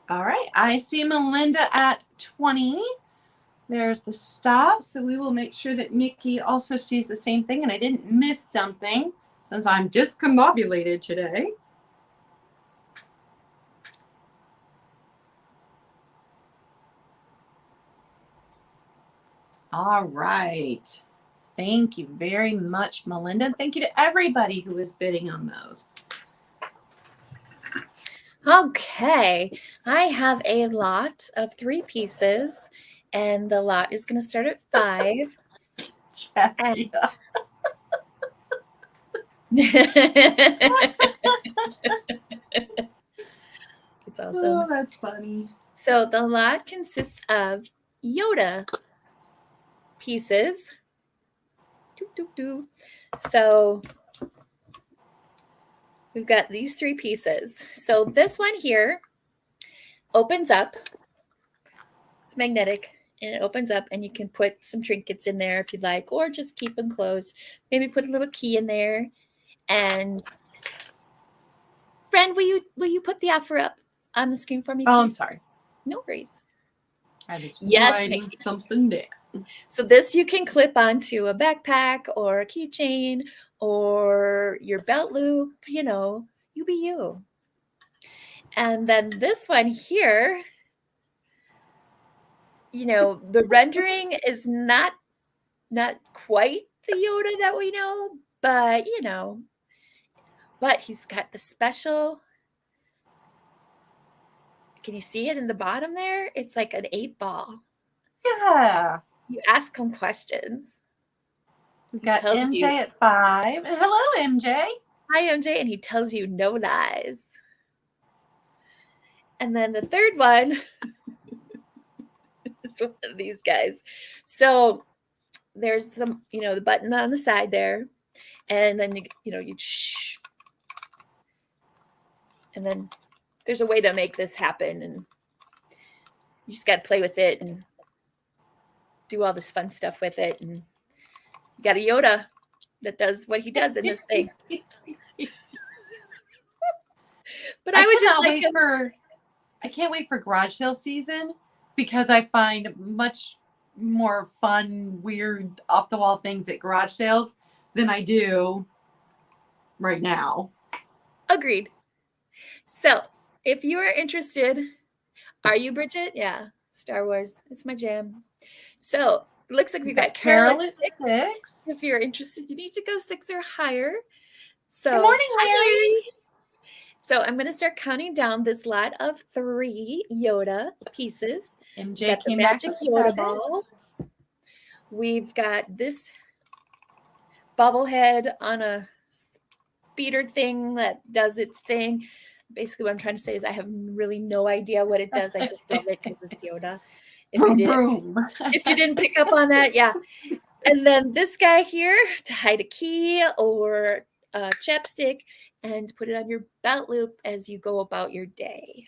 All right, I see Melinda at 20. There's the stop. So we will make sure that Nikki also sees the same thing and I didn't miss something since I'm discombobulated today. All right. Thank you very much, Melinda. And thank you to everybody who was bidding on those. Okay, I have a lot of 3 pieces, and the lot is going to start at 5. Chestia. It's awesome. Oh, that's funny. So the lot consists of Yoda pieces. So we've got these 3 pieces. So this one here opens up. It's magnetic and it opens up and you can put some trinkets in there if you'd like, or just keep them closed. Maybe put a little key in there. And friend, will you put the offer up on the screen for me, please? Oh, I'm sorry. No worries. I was Yes, writing something down. So this you can clip onto a backpack or a keychain or your belt loop, you know, you be you. And then this one here, you know, the rendering is not quite the Yoda that we know, but you know, but he's got the special. Can you see it in the bottom there? It's like an 8-ball. Yeah. You ask him questions. We've got MJ at 5. And hello, MJ. Hi, MJ. And he tells you no lies. And then the third one is one of these guys. So there's some, you know, the button on the side there. And then, you shh. And then there's a way to make this happen. And you just got to play with it and do all this fun stuff with it. And you got a Yoda that does what he does in this thing. But I would just like I can't wait for garage sale season because I find much more fun, weird, off the wall things at garage sales than I do right now. Agreed. So if you are interested, are you, Bridget? Yeah, Star Wars. It's my jam. So it looks like we've got Carol at 6. If you're interested, you need to go 6 or higher. So good morning, Larry. So I'm going to start counting down this lot of 3 Yoda pieces. MJ got the magic Yoda ball. We've got this bobblehead on a speeder thing that does its thing. Basically, what I'm trying to say is I have really no idea what it does. I just love it because it's Yoda. If you didn't pick up on that, yeah. And then this guy here to hide a key or a chapstick and put it on your belt loop as you go about your day.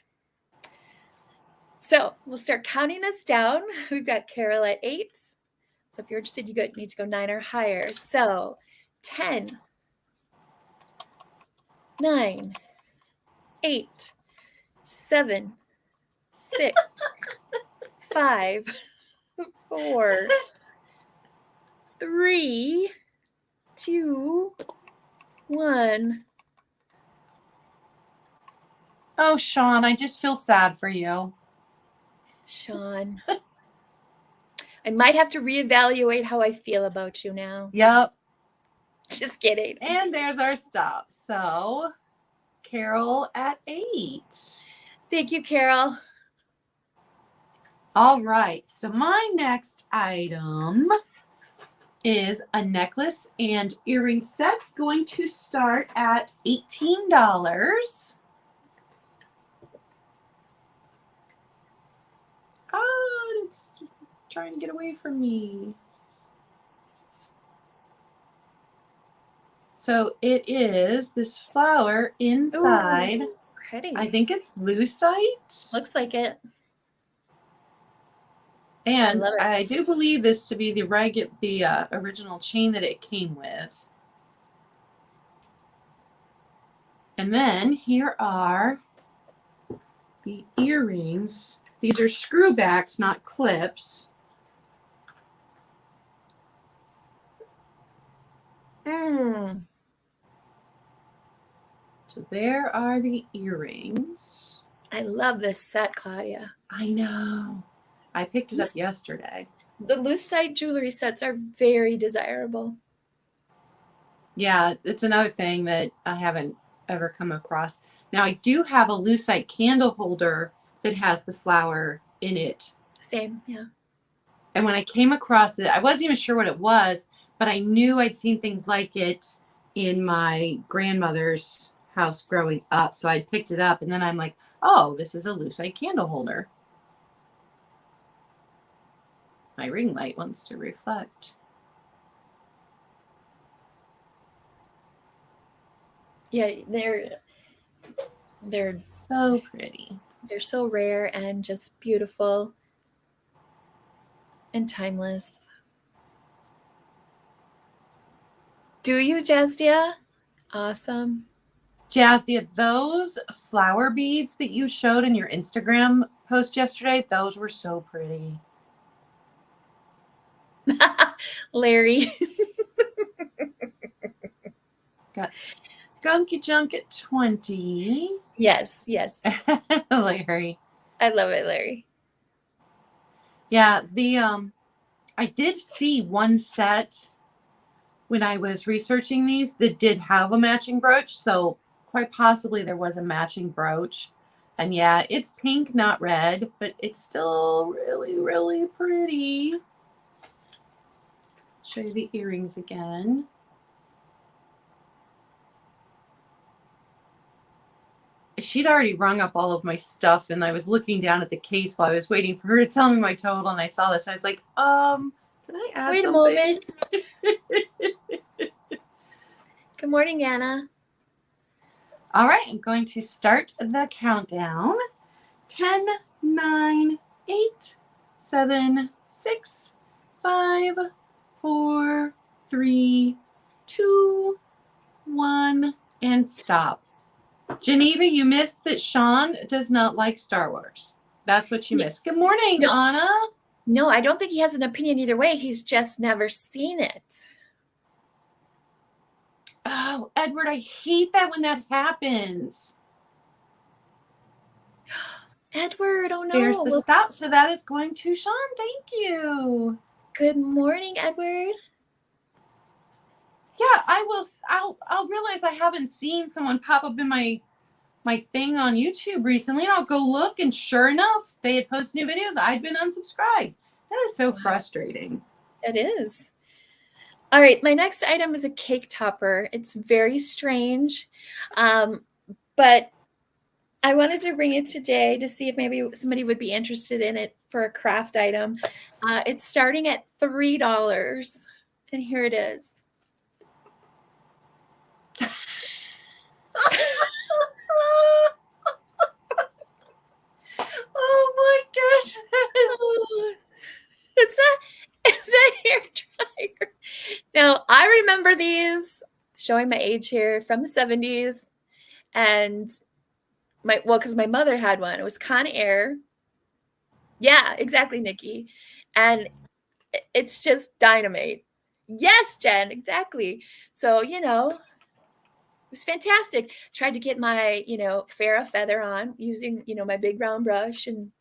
So we'll start counting this down. We've got Carol at 8. So if you're interested, you need to go 9 or higher. So 10, 9, 8, 7, 6, 5, 4, 3, 2, 1. Oh, Sean, I just feel sad for you. Sean. I might have to reevaluate how I feel about you now. Yep. Just kidding. And there's our stop. So, Carol at 8. Thank you, Carol. All right. So, my next item is a necklace and earring set's going to start at $18. Oh, it's trying to get away from me. So it is this flower inside. Ooh, pretty. I think it's lucite. Looks like it. And I do believe this to be the original chain that it came with. And then here are the earrings. These are screwbacks, not clips. Mm. So there are the earrings. I love this set, Claudia. I know. I picked it up yesterday. The lucite jewelry sets are very desirable. Yeah, it's another thing that I haven't ever come across. Now, I do have a lucite candle holder that has the flower in it. Same, yeah. And when I came across it, I wasn't even sure what it was, but I knew I'd seen things like it in my grandmother's house growing up. So I picked it up, and then I'm like, oh, this is a lucite candle holder. My ring light wants to reflect. Yeah, they're so pretty. They're so rare and just beautiful and timeless. Do you, Jazdia? Awesome. Jazdia, those flower beads that you showed in your Instagram post yesterday, those were so pretty. Larry. Got Skunky Junk at 20. Yes. Larry. I love it, Larry. Yeah, I did see one set when I was researching these that did have a matching brooch, so quite possibly there was a matching brooch. And yeah, it's pink, not red, but it's still really, really pretty. Show you the earrings again. She'd already rung up all of my stuff, and I was looking down at the case while I was waiting for her to tell me my total, and I saw this. I was like, can I add Wait something? a moment. Good morning, Anna. All right, I'm going to start the countdown. 10, 9, 8, 7, 6, 5, 4, 3, 2, 1, and stop. Geneva, you missed that Sean does not like Star Wars. That's what you missed. Good morning, No. Anna. No, I don't think he has an opinion either way. He's just never seen it. Oh, Edward, I hate that when that happens. Edward, oh no. There's the stop. So that is going to Sean. Thank you. Good morning, Edward. Yeah, I'll realize I haven't seen someone pop up in my thing on YouTube recently, and I'll go look, and sure enough, they had posted new videos. I'd been unsubscribed. That is so frustrating. It is. All right, my next item is a cake topper. It's very strange, but I wanted to bring it today to see if maybe somebody would be interested in it for a craft item. It's starting at $3, and here it is. Oh my goodness. It's a hair dryer. Now, I remember these, showing my age here, from the 70s. And because my mother had one. It was Conair. Yeah, exactly, Nikki. And it's just dynamite. Yes, Jen, exactly. So, it was fantastic. Tried to get my, Farrah feather on using, my big round brush and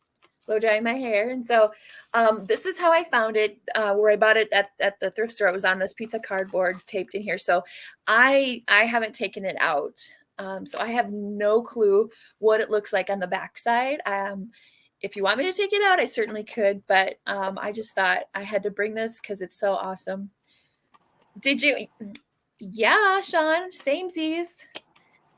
blow drying my hair. And so this is how I found it, where I bought it at the thrift store. It was on this piece of cardboard taped in here. So I haven't taken it out. So I have no clue what it looks like on the backside. If you want me to take it out, I certainly could. But I just thought I had to bring this because it's so awesome. Did you? Yeah, Sean, samesies.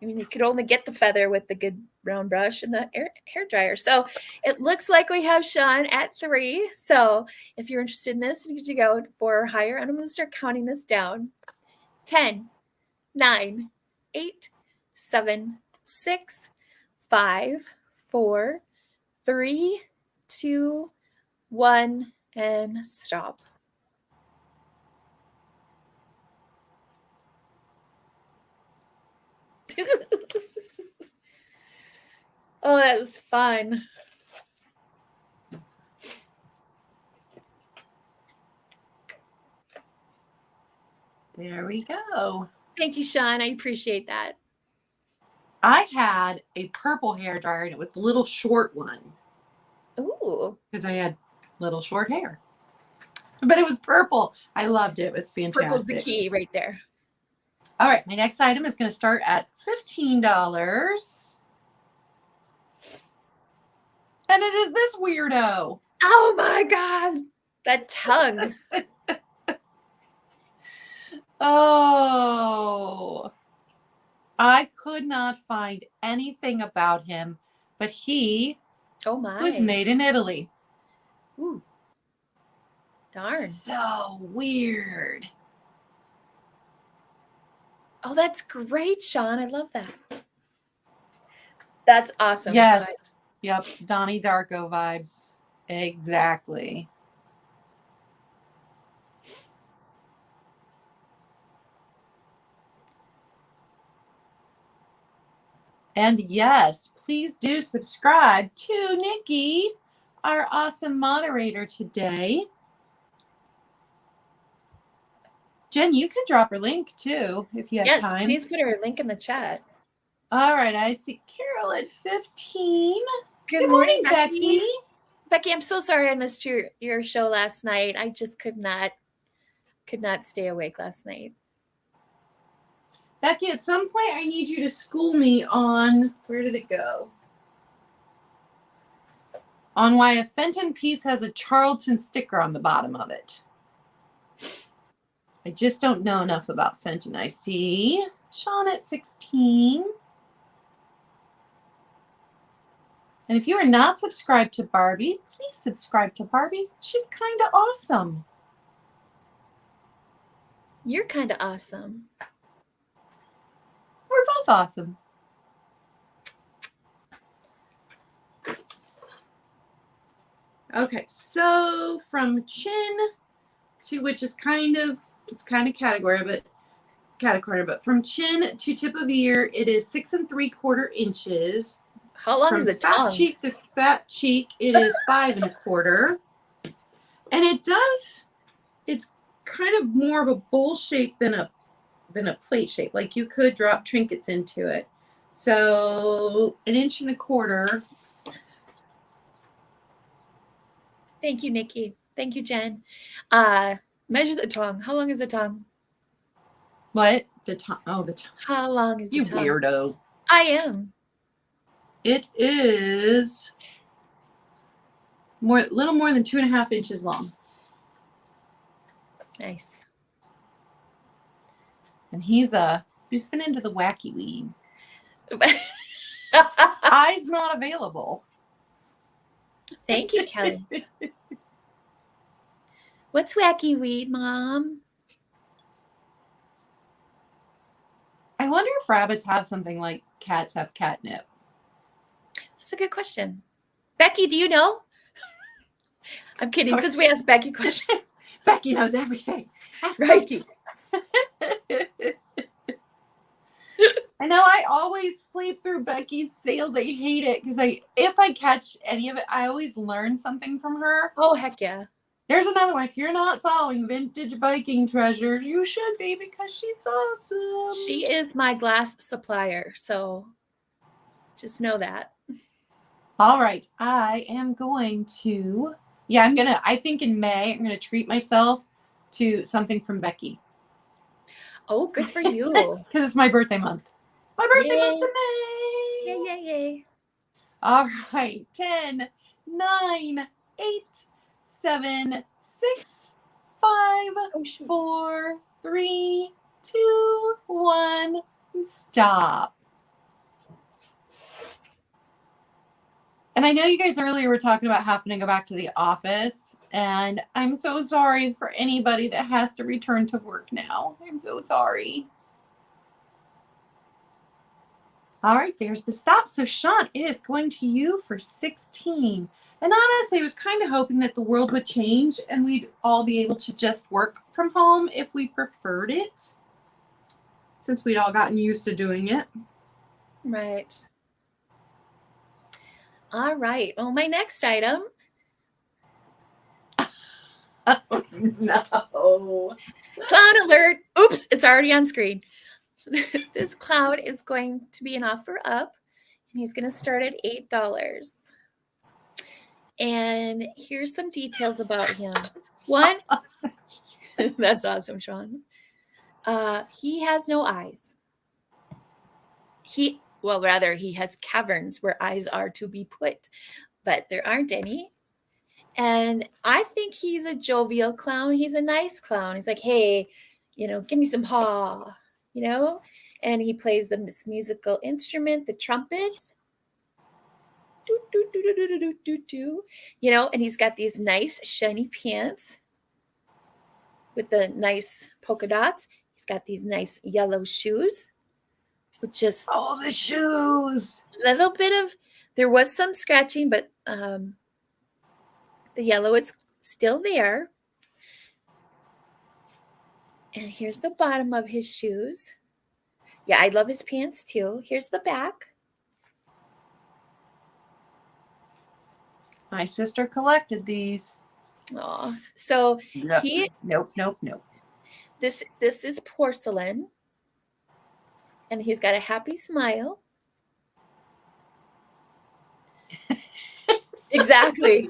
I mean, you could only get the feather with the good round brush and the hair dryer. So it looks like we have Sean at 3. So if you're interested in this, you need to go for higher. And I'm going to start counting this down. 10, 9, 8, 7, 6, 5, 4, 3, 2, 1, and stop. Oh, that was fun. There we go. Thank you, Sean. I appreciate that. I had a purple hair dryer, and it was the little short one. Ooh. Because I had little short hair. But it was purple. I loved it. It was fantastic. Purple's the key right there. All right, my next item is going to start at $15. And it is this weirdo. Oh my God. That tongue. Oh. I could not find anything about him, but he was made in Italy. Ooh. Darn. So weird. Oh, that's great, Sean. I love that. That's awesome. Yes. Yep. Donnie Darko vibes. Exactly. And yes, please do subscribe to Nikki, our awesome moderator today. Jen, you can drop her link too if you have time. Yes, please put her link in the chat. All right, I see Carol at 15. Good morning, Becky. Becky, I'm so sorry I missed your show last night. I just could not stay awake last night. Becky, at some point I need you to school me on, where did it go? On why a Fenton piece has a Charlton sticker on the bottom of it. I just don't know enough about Fenton. I see Sean at 16. And if you are not subscribed to Barbie, please subscribe to Barbie. She's kind of awesome. You're kind of awesome. We're both awesome. Okay, so from chin to, which is kind of category, but from chin to tip of ear, it is 6 3/4 inches. How long is the tongue? From fat cheek to fat cheek, it is 5 1/4. And it's kind of more of a bowl shape than a plate shape. Like you could drop trinkets into it. So 1 1/4 inches. Thank you, Nikki. Thank you, Jen. Measure the tongue. How long is the tongue? What? The tongue? Oh, the tongue. How long is the tongue? You weirdo. I am. It is little more than 2.5 inches long. Nice. And he's been into the wacky weed. Eyes not available. Thank you, Kelly. What's wacky weed, Mom? I wonder if rabbits have something like cats have catnip. That's a good question. Becky, do you know? I'm kidding. Since we asked Becky questions. Becky knows everything. Ask Right. Becky. I know I always sleep through Becky's sales. I hate it because if I catch any of it, I always learn something from her. Oh, heck yeah. There's another one. If you're not following Vintage Viking Treasures, you should be because she's awesome. She is my glass supplier, so just know that. All right. I am going to, I think in May, I'm going to treat myself to something from Becky. Oh, good for you. Because it's my birthday month. My birthday Yay. month in May. Yay, yay, yay. All right. 10, 9, 8, 7, 6, 5, 4, 3, 2, 1, and stop. And I know you guys earlier were talking about having to go back to the office, and I'm so sorry for anybody that has to return to work now. I'm so sorry. All right, there's the stop. So Sean, it is going to you for 16. And honestly, I was kind of hoping that the world would change and we'd all be able to just work from home if we preferred it, since we'd all gotten used to doing it. Right. All right. Well, my next item. Oh, no. Clown alert. Oops, it's already on screen. This clown is going to be an offer up, and he's going to start at $8. And here's some details about him. One, that's awesome, Sean. He has no eyes. He has caverns where eyes are to be put, but there aren't any. And I think he's a jovial clown. He's a nice clown. He's like, hey, give me some paw, and he plays this musical instrument, the trumpet. Do, do, do, do, do, do, do, do. And he's got these nice shiny pants with the nice polka dots. He's got these nice yellow shoes with just the shoes. A little bit of, there was some scratching, but the yellow is still there. And here's the bottom of his shoes. Yeah, I love his pants too. Here's the back. My sister collected these. Oh, so Nope. This is porcelain, and he's got a happy smile. Exactly.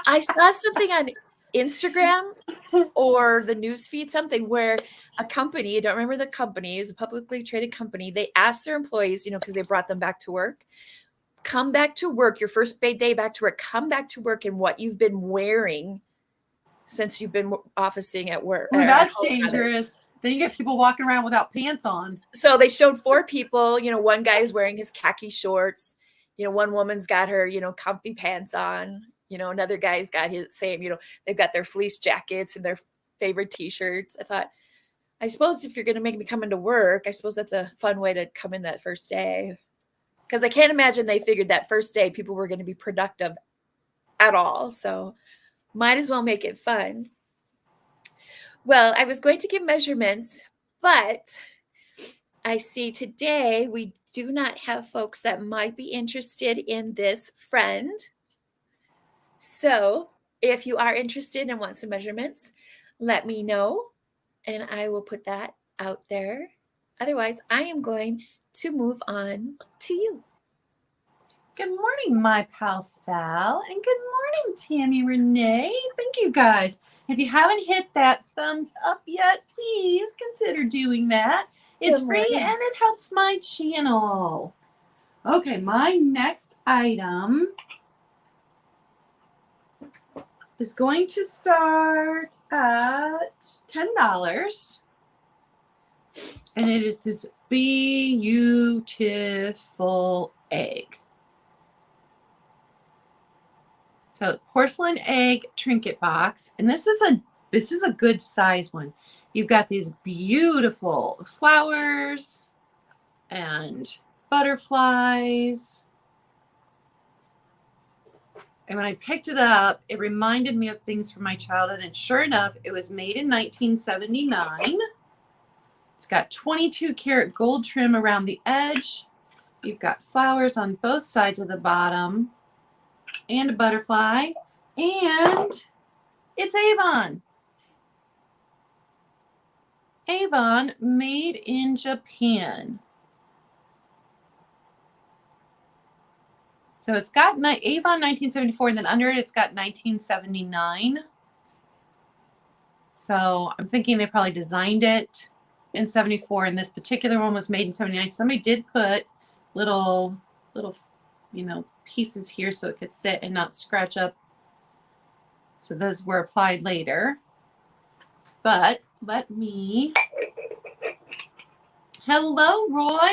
I saw something on Instagram or the news feed, something where a company, I don't remember the company, it was a publicly traded company. They asked their employees, because they brought them back to work, come back to work, your first day back to work, come back to work in what you've been wearing since you've been officing at work. Ooh, that's dangerous. Then you get people walking around without pants on. So they showed 4 people, one guy is wearing his khaki shorts, one woman's got her, comfy pants on, another guy's got his same, they've got their fleece jackets and their favorite t-shirts. I thought, I suppose if you're going to make me come into work, I suppose that's a fun way to come in that first day. Because I can't imagine they figured that first day people were going to be productive at all. So might as well make it fun. Well, I was going to give measurements, but I see today we do not have folks that might be interested in this friend. So if you are interested and want some measurements, let me know, and I will put that out there. Otherwise, I am going to move on to you. Good morning, my pal Sal, and good morning, Tammy Renee. Thank you, guys. If you haven't hit that thumbs up yet, please consider doing that. It's free and it helps my channel. Okay, my next item is going to start at $10. And it is this beautiful egg. So Porcelain Egg Trinket Box. And this is a good size one. You've got these beautiful flowers and butterflies. And when I picked it up, it reminded me of things from my childhood. And sure enough, it was made in 1979. It's got 22 karat gold trim around the edge. You've got flowers on both sides of the bottom and a butterfly. And it's Avon. Avon made in Japan. So it's got Avon 1974, and then under it, it's got 1979. So I'm thinking they probably designed it in 74, and this particular one was made in 79. Somebody did put little, pieces here so it could sit and not scratch up. So those were applied later. But let me... Hello, Roy.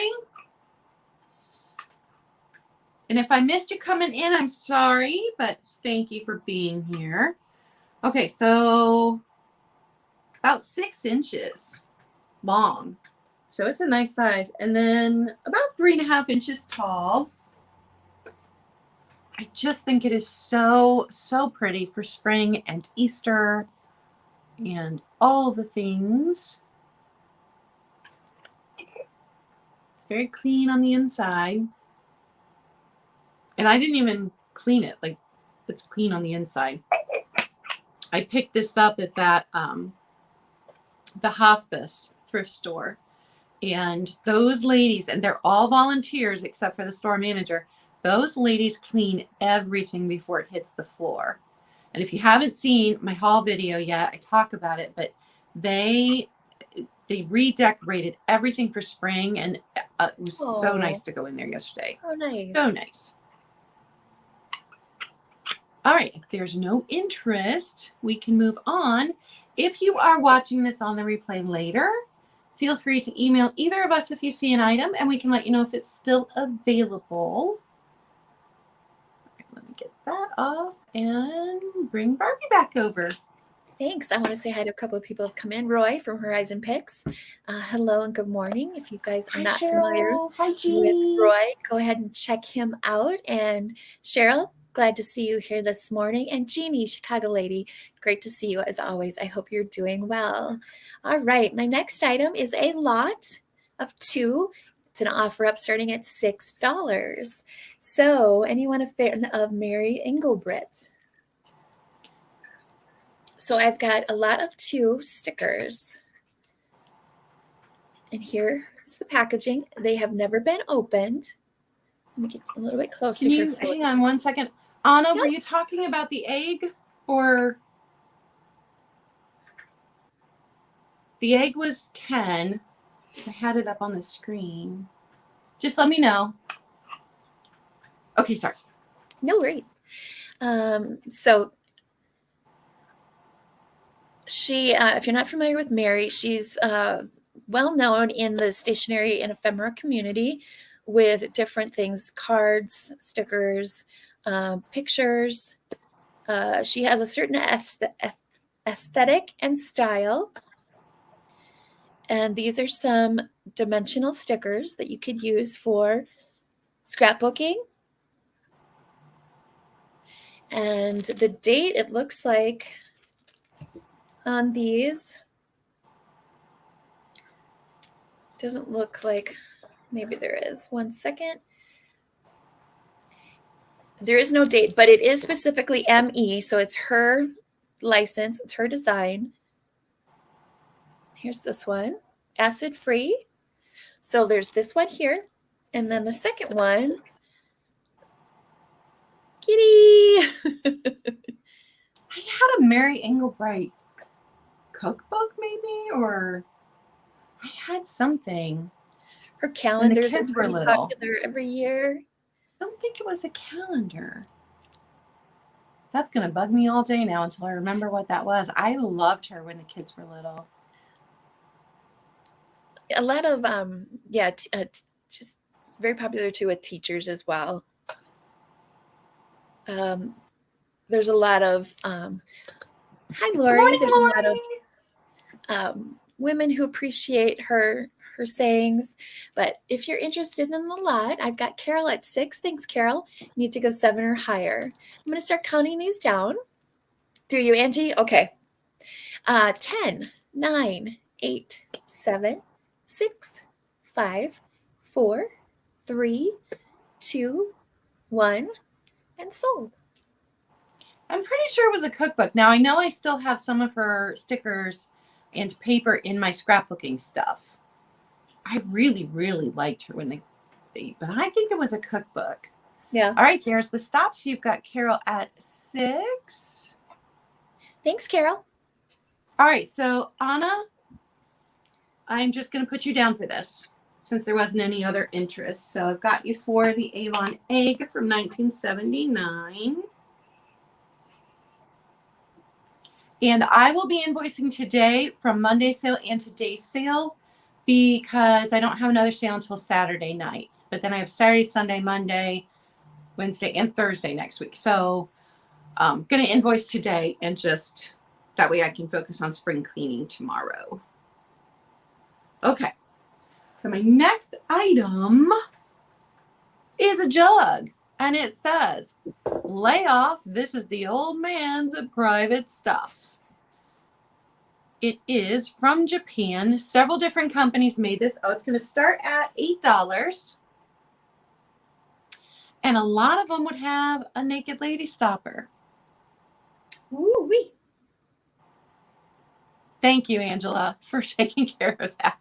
And if I missed you coming in, I'm sorry, but thank you for being here. Okay, so about 6 inches long. So it's a nice size. And then about 3.5 inches tall. I just think it is so, so pretty for spring and Easter and all the things. It's very clean on the inside. And I didn't even clean it. Like, it's clean on the inside. I picked this up at that the hospice thrift store. And those ladies, and they're all volunteers except for the store manager, those ladies clean everything before it hits the floor. And if you haven't seen my haul video yet, I talk about it, but they redecorated everything for spring, and it was so nice to go in there yesterday. Oh, nice. So nice. All right, if there's no interest, we can move on. If you are watching this on the replay later, feel free to email either of us if you see an item, and we can let you know if it's still available. All right, let me get that off and bring Barbie back over. Thanks. I want to say hi to a couple of people who have come in. Roy from Horizon Picks. Hello and good morning. If you guys are not familiar with Roy, go ahead and check him out. And Cheryl, glad to see you here this morning. And Jeannie, Chicago lady, great to see you as always. I hope you're doing well. All right. My next item is a lot of 2. It's an offer up starting at $6. So anyone a fan of Mary Engelbrett? So I've got a lot of 2 stickers. And here is the packaging. They have never been opened. Let me get a little bit closer. Can you hang on one second? Anna, were you talking about the egg, or? The egg was 10. I had it up on the screen. Just let me know. Okay, sorry. No worries. So she, if you're not familiar with Mary, she's well known in the stationery and ephemera community with different things, cards, stickers, pictures. She has a certain aesthetic and style. And these are some dimensional stickers that you could use for scrapbooking. And the date, it looks like, on these doesn't look like, maybe there is. One second. There is no date, but it is specifically ME, so it's her license, it's her design. Here's this one, acid free. So there's this one here, and then the second one, Kitty. I had a Mary Engelbrett cookbook, maybe, or I had something. Her calendars kids are were little. popular every year. I don't think it was a calendar. That's going to bug me all day now until I remember what that was. I loved her when the kids were little. A lot of, just very popular too with teachers as well. There's a lot of, hi, Lori. Good morning, There's Lori. a lot of women who appreciate her sayings. But if you're interested in the lot, I've got Carol at 6. Thanks, Carol. You need to go 7 or higher. I'm going to start counting these down. Do you, Angie? Okay. 10, 9, 8, 7, 6, 5, 4, 3, 2, 1, and sold. I'm pretty sure it was a cookbook. Now, I know I still have some of her stickers and paper in my scrapbooking stuff. I really, really liked her when but I think it was a cookbook. Yeah. All right, there's the stops. You've got Carol at 6. Thanks, Carol. All right, so Anna, I'm just going to put you down for this since there wasn't any other interest. So I've got you for the Avon egg from 1979. And I will be invoicing today from Monday's sale and today's sale because I don't have another sale until Saturday night. But then I have Saturday, Sunday, Monday, Wednesday, and Thursday next week. So I'm going to invoice today, and just that way I can focus on spring cleaning tomorrow. Okay. So my next item is a jug. And it says, lay off, this is the old man's private stuff. It is from Japan. Several different companies made this. Oh, it's going to start at $8. And a lot of them would have a naked lady stopper. Woo-wee. Thank you, Angela, for taking care of that.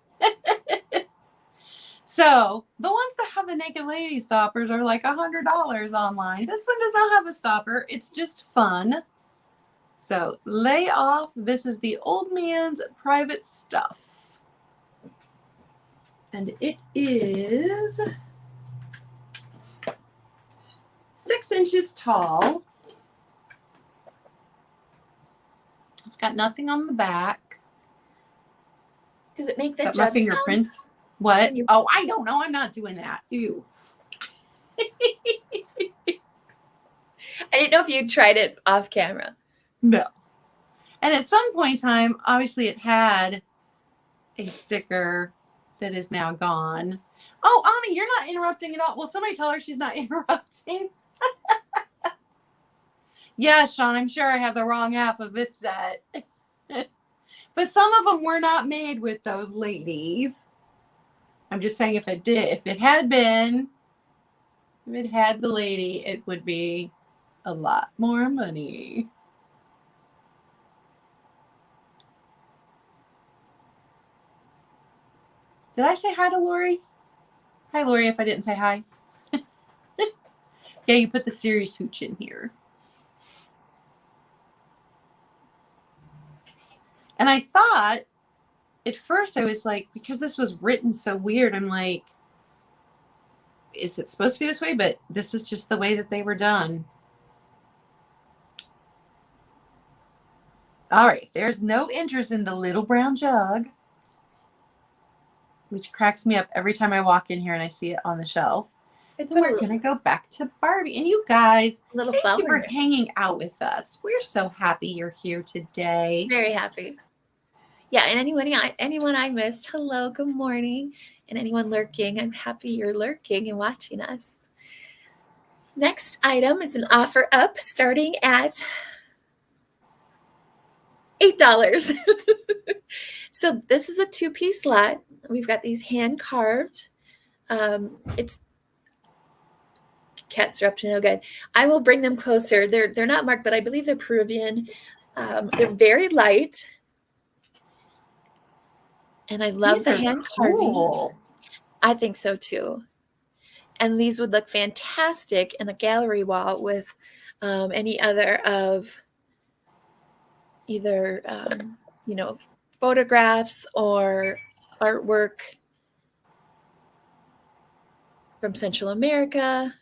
So the ones that have the naked lady stoppers are like $100 online. This one does not have a stopper. It's just fun. So lay off. This is the old man's private stuff. And it is 6 inches tall. It's got nothing on the back. Does it make the Got jug my fingerprints. sound? What? Oh, I don't know. I'm not doing that. Ew. I didn't know if you tried it off camera. No. And at some point in time, obviously it had a sticker that is now gone. Oh, Ani, you're not interrupting at all. Well, somebody tell her she's not interrupting. Yeah, Sean, I'm sure I have the wrong half of this set. But some of them were not made with those ladies. I'm just saying if it had the lady, it would be a lot more money. Did I say hi to Lori? Hi, Lori, if I didn't say hi. Yeah, you put the serious hooch in here. And I thought, at first I was like, because this was written so weird, I'm like, is it supposed to be this way? But this is just the way that they were done. All right, there's no interest in the little brown jug, which cracks me up every time I walk in here and I see it on the shelf. And we're going to go back to Barbie. And you guys, thank you for hanging out with us. We're so happy you're here today. Very happy. Yeah, and anyone I missed, hello, good morning. And anyone lurking, I'm happy you're lurking and watching us. Next item is an offer up starting at $8. So this is a 2-piece lot. We've got these hand carved. It's cats are up to no good. I will bring them closer. They're not marked, but I believe they're Peruvian. They're very light. And I love the hand carving. I think so too. And these would look fantastic in a gallery wall with any other of either, photographs or artwork from Central America.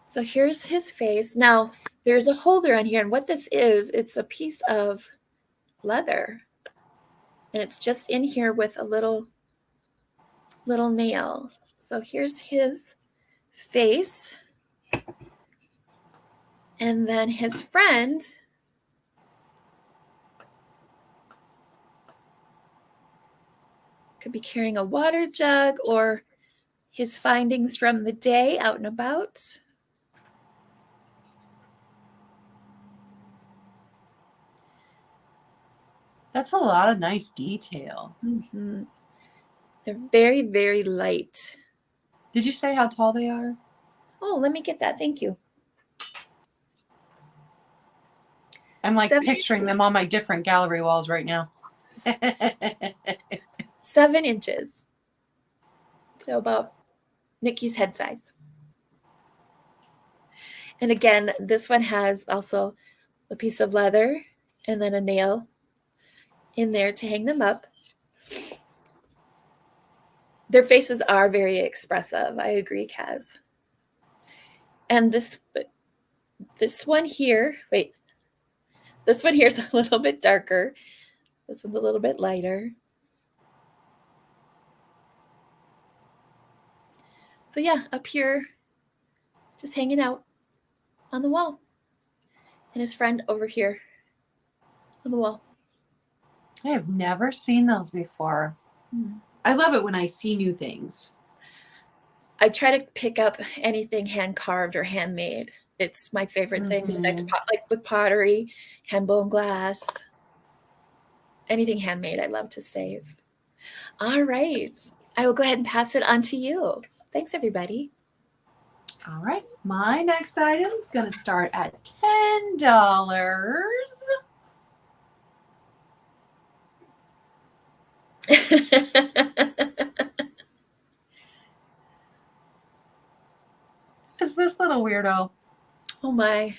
So here's his face. Now, there's a holder on here. And what this is, it's a piece of leather. And it's just in here with a little nail. So here's his face. And then his friend could be carrying a water jug or his findings from the day out and about. That's a lot of nice detail. Mm-hmm. They're very, very light. Did you say how tall they are? Oh, let me get that. Thank you. I'm like picturing them on my different gallery walls right now. 7 inches. So about Nikki's head size. And again, this one has also a piece of leather and then a nail in there to hang them up. Their faces are very expressive. I agree, Kaz. And this one here, this one here is a little bit darker. This one's a little bit lighter. So yeah, up here, just hanging out on the wall. And his friend over here on the wall. I have never seen those before. I love it when I see new things. I try to pick up anything hand carved or handmade. It's my favorite thing. Besides, like with pottery, hand blown glass, anything handmade, I love to save. All right, I will go ahead and pass it on to you. Thanks, everybody. All right, my next item is going to start at $10. Is this little weirdo? Oh my.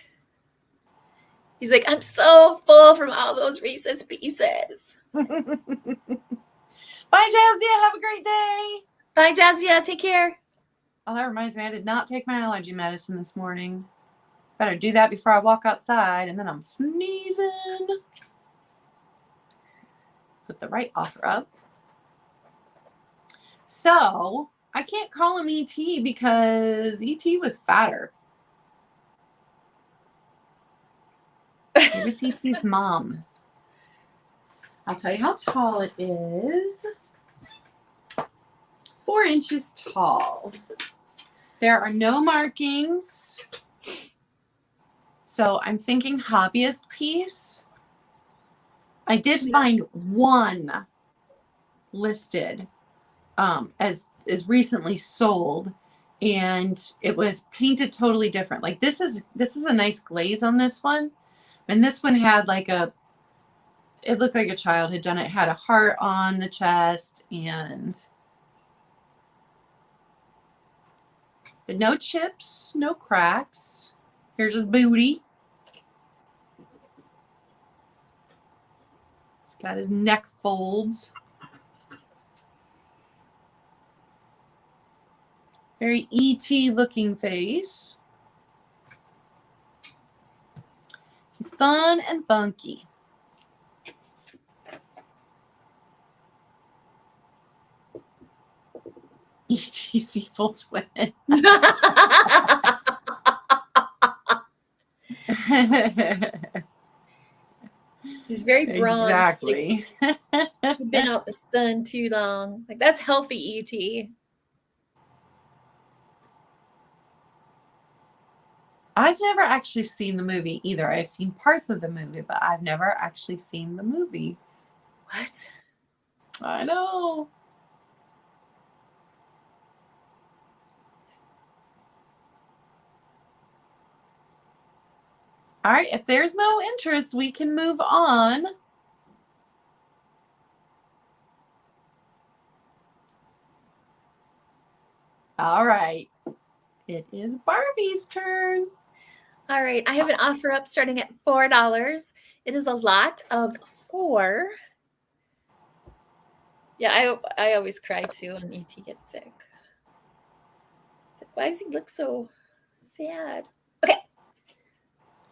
He's like, I'm so full from all those Reese's Pieces. Bye, Jazzy. Have a great day. Bye, Jazia. Take care. Oh, that reminds me, I did not take my allergy medicine this morning. Better do that before I walk outside, and then I'm sneezing. Put the right offer up. So, I can't call him E.T. because E.T. was fatter. Maybe it's E.T.'s mom. I'll tell you how tall it is. 4 inches tall. There are no markings. So I'm thinking hobbyist piece. I did find one listed as recently sold, and it was painted totally different. Like this is a nice glaze on this one, and this one had like it looked like a child had done it. It had a heart on the chest and but no chips, no cracks. Here's his booty. He's got his neck folds. Very E.T. looking face. He's fun and funky. E.T.'s evil twin. He's very bronzed. Exactly. Like, he's been out in the sun too long. Like that's healthy ET. I've never actually seen the movie either. I've seen parts of the movie, but I've never actually seen the movie. What? I know. All right, if there's no interest, we can move on. All right. It is Barbie's turn. All right, I have an offer up starting at $4. It is a lot of 4. Yeah, I always cry too when ET gets sick. It's like, why does he look so sad? Okay,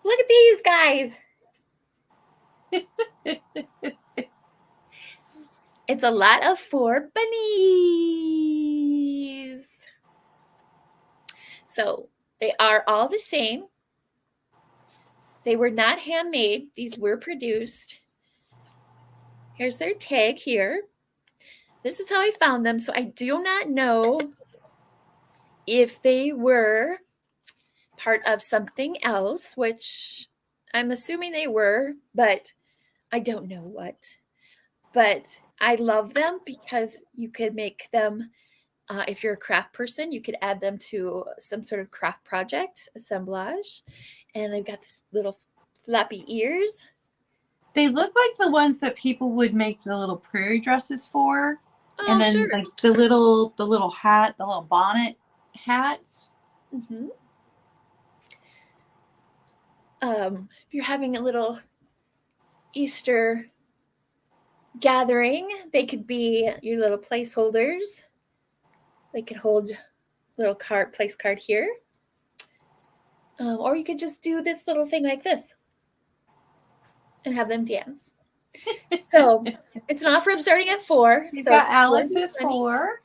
look at these guys. It's a lot of 4 bunnies. So they are all the same. They were not handmade. These were produced. Here's their tag here. This is how I found them. So I do not know if they were part of something else, which I'm assuming they were, but I don't know what. But I love them because you could make them, if you're a craft person, you could add them to some sort of craft project, assemblage. And they've got this little flappy ears. They look like the ones that people would make the little prairie dresses for. Oh, and then sure. like the little hat, the little bonnet hats. Mm-hmm. If you're having a little Easter gathering, they could be your little placeholders. They could hold little place card here. Or you could just do this little thing like this and have them dance. So it's an offer up starting at 4. You've so got it's Alice at 4.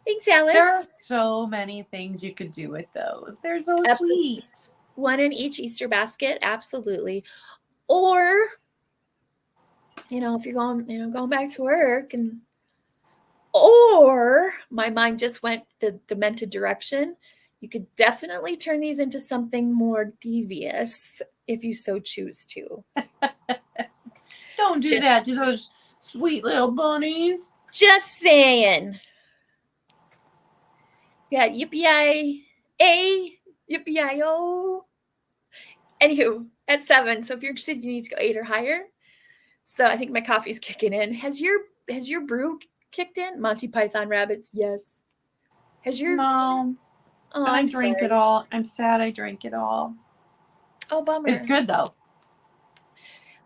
Thanks, Alice. There are so many things you could do with those. They're so sweet. One in each Easter basket, absolutely. Or, if you're going back to work or my mind just went the demented direction, you could definitely turn these into something more devious if you so choose to. Don't do that to those sweet little bunnies. Just saying. Yeah, yippee-yi-A, yippee-yi-o. Anywho, at 7. So if you're interested, you need to go 8 or higher. So I think my coffee's kicking in. Has your brew kicked in? Monty Python Rabbits, yes. Has your No. Oh, And I I'm drank sorry. it all. I'm sad I drank it all. Oh, bummer. It's good though.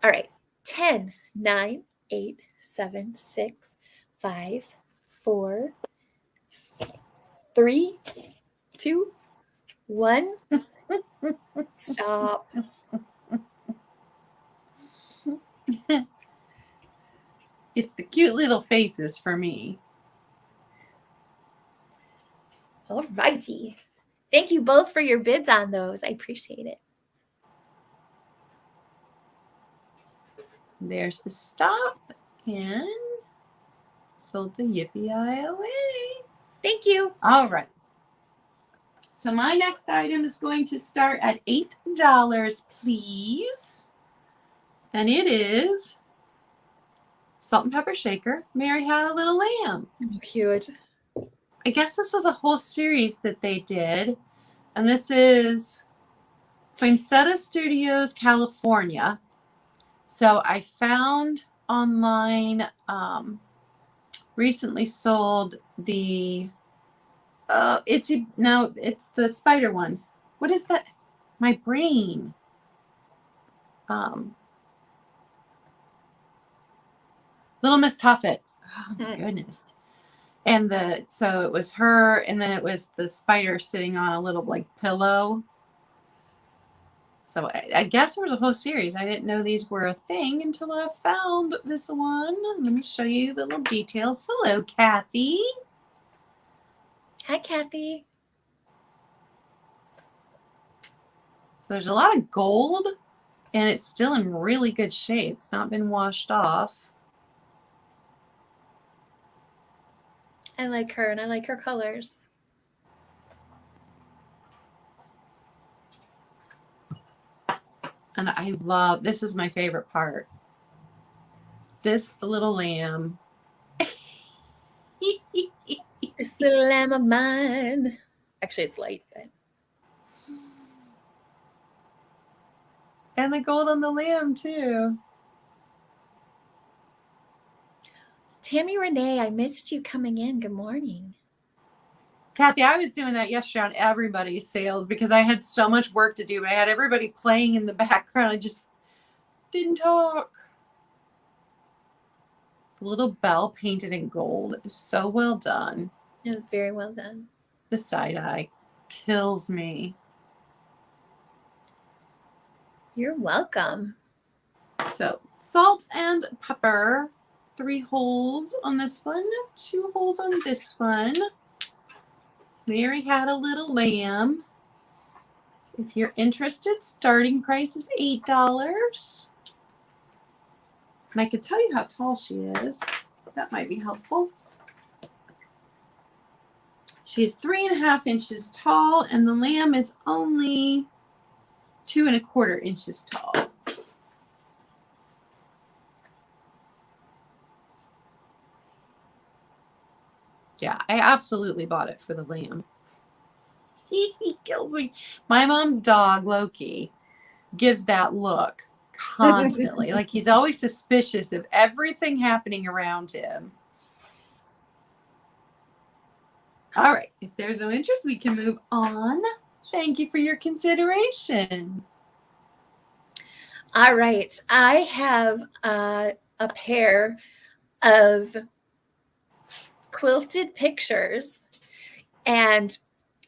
All right. 10, 9, 8, 7, 6, 5, 4, 3, 2, 1. Stop. It's the cute little faces for me. All righty. Thank you both for your bids on those. I appreciate it. There's the stop and sold to Yippee-I-O-A. Thank you. All right. So my next item is going to start at $8, please. And it is salt and pepper shaker. Mary Had a Little Lamb. Oh, cute. I guess this was a whole series that they did. And this is Poinsettia Studios, California. So I found online, recently sold the, it's the spider one. What is that? My brain. Little Miss Tuffet. Oh my goodness. And so it was her, and then it was the spider sitting on a little like pillow. So I guess there was a whole series. I didn't know these were a thing until I found this one. Let me show you the little details. Hello, Kathy. Hi, Kathy. So there's a lot of gold, and it's still in really good shape. It's not been washed off. I like her, and I like her colors. And I love, this is my favorite part. This little lamb. This little lamb of mine. Actually, it's light, but. And the gold on the lamb, too. Tammy Renee, I missed you coming in. Good morning. Kathy, I was doing that yesterday on everybody's sales because I had so much work to do, but I had everybody playing in the background. I just didn't talk. The little bell painted in gold is so well done. Yeah, very well done. The side eye kills me. You're welcome. So salt and pepper. 3 holes on this one, 2 holes on this one. Mary Had a Little Lamb. If you're interested, starting price is $8. And I could tell you how tall she is. That might be helpful. She's 3.5 inches tall, and the lamb is only 2.25 inches tall. Yeah, I absolutely bought it for the lamb. He kills me. My mom's dog, Loki, gives that look constantly. Like he's always suspicious of everything happening around him. All right. If there's no interest, we can move on. Thank you for your consideration. All right. I have a pair of quilted pictures, and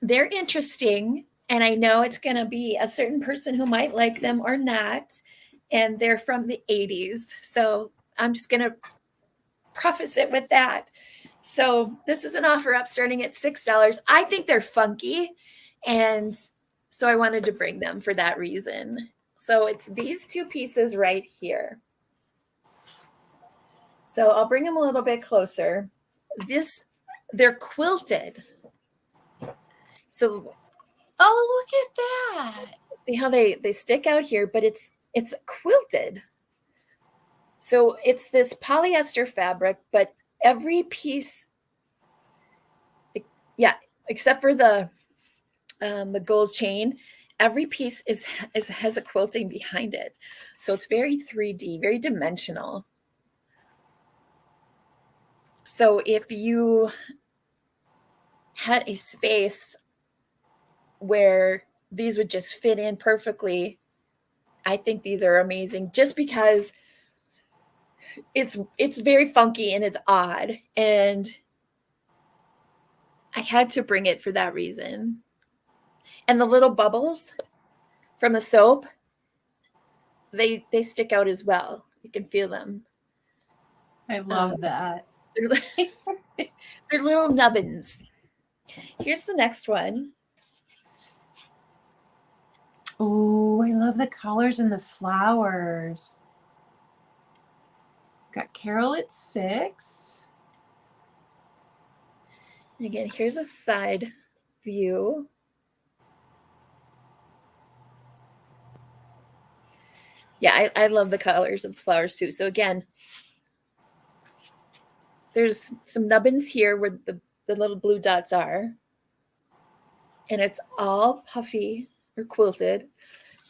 they're interesting. And I know it's going to be a certain person who might like them or not. And they're from the 80s. So I'm just going to preface it with that. So this is an offer up starting at $6. I think they're funky. And so I wanted to bring them for that reason. So it's these 2 pieces right here. So I'll bring them a little bit closer. They're quilted. So, oh, look at that. See how they stick out here, but it's quilted. So it's this polyester fabric, but every piece, except for the gold chain, every piece has a quilting behind it. So it's very 3D, very dimensional. So if you had a space where these would just fit in perfectly, I think these are amazing just because it's very funky and it's odd, and I had to bring it for that reason. And the little bubbles from the soap, they stick out as well. You can feel them. I love that. They're little nubbins. Here's the next one. Oh, I love the colors and the flowers. Got Carol at 6. And again, here's a side view. Yeah, I love the colors of the flowers too. So again, there's some nubbins here where the little blue dots are. And it's all puffy or quilted.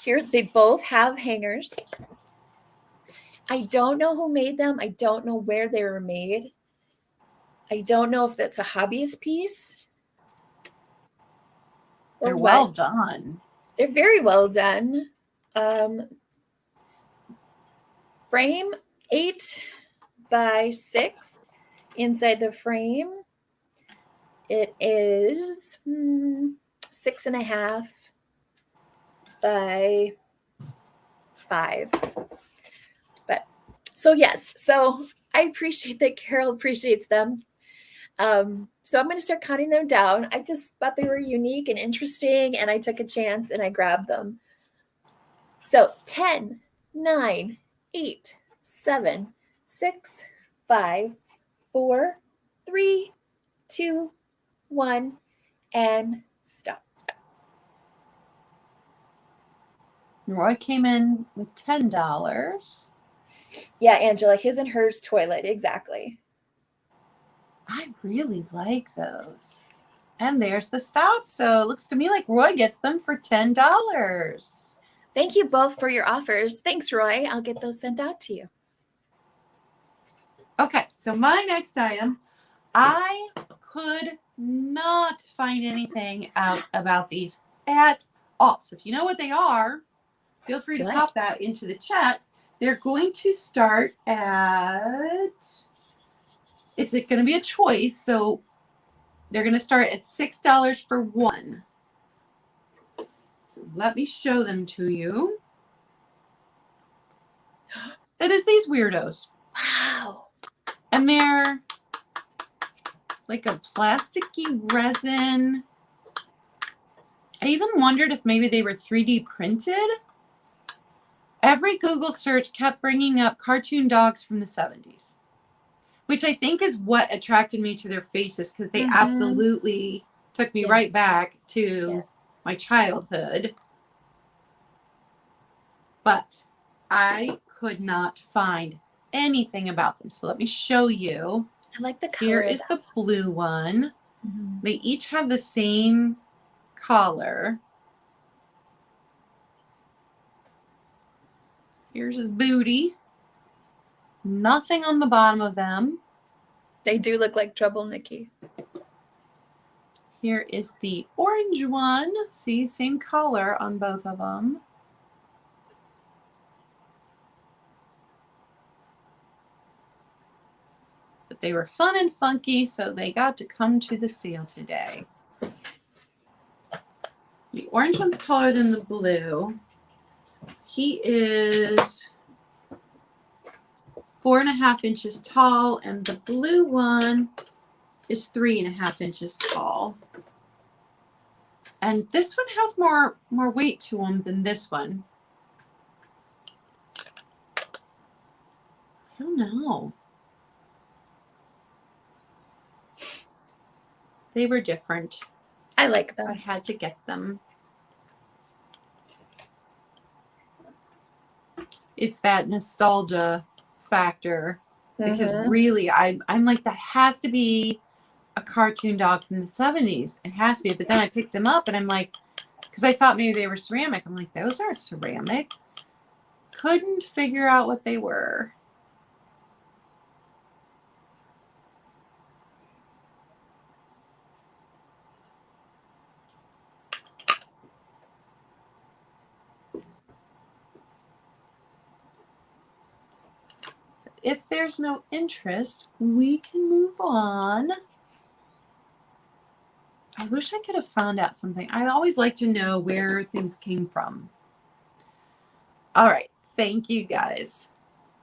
Here, they both have hangers. I don't know who made them. I don't know where they were made. I don't know if that's a hobbyist piece. They're well done. They're very well done. Frame 8 by 6. Inside the frame, it is 6.5 by 5. But so yes, so I appreciate that Carol appreciates them. So I'm going to start counting them down. I just thought they were unique and interesting, and I took a chance and I grabbed them. So 10, 9, 8, 7, 6, 5, 4, 3, 2, 1, and stop. Roy came in with $10. Yeah, Angela, his and hers toilet, exactly. I really like those. And there's the stop. So it looks to me like Roy gets them for $10. Thank you both for your offers. Thanks, Roy. I'll get those sent out to you. Okay, so my next item, I could not find anything out about these at all. So if you know what they are, feel free to pop that into the chat. They're going to start at, it's going to be a choice. So they're going to start at $6 for one. Let me show them to you. It is these weirdos. Wow. And they're like a plasticky resin. I even wondered if maybe they were 3D printed. Every Google search kept bringing up cartoon dogs from the 70s, which I think is what attracted me to their faces, because they absolutely took me right back to my childhood. But I could not find anything about them. So let me show you. I like the color. Here is the blue one. They each have the same collar. Here's his booty. Nothing on the bottom of them. They do look like Trouble Nikki. Here is the orange one. See, same color on both of them. But they were fun and funky, so they got to come to the sale today. The orange one's taller than the blue. He is 4.5 inches tall, and the blue one is 3.5 inches tall. And this one has more weight to him than this one. I don't know. They were different. I like them. I had to get them. It's that nostalgia factor, because really I'm like, that has to be a cartoon dog from the 70s. It has to be. But then I picked them up and I'm like, because I thought maybe they were ceramic. I'm like, those aren't ceramic. Couldn't figure out what they were. If there's no interest, we can move on. I wish I could have found out something. I always like to know where things came from. All right. Thank you, guys.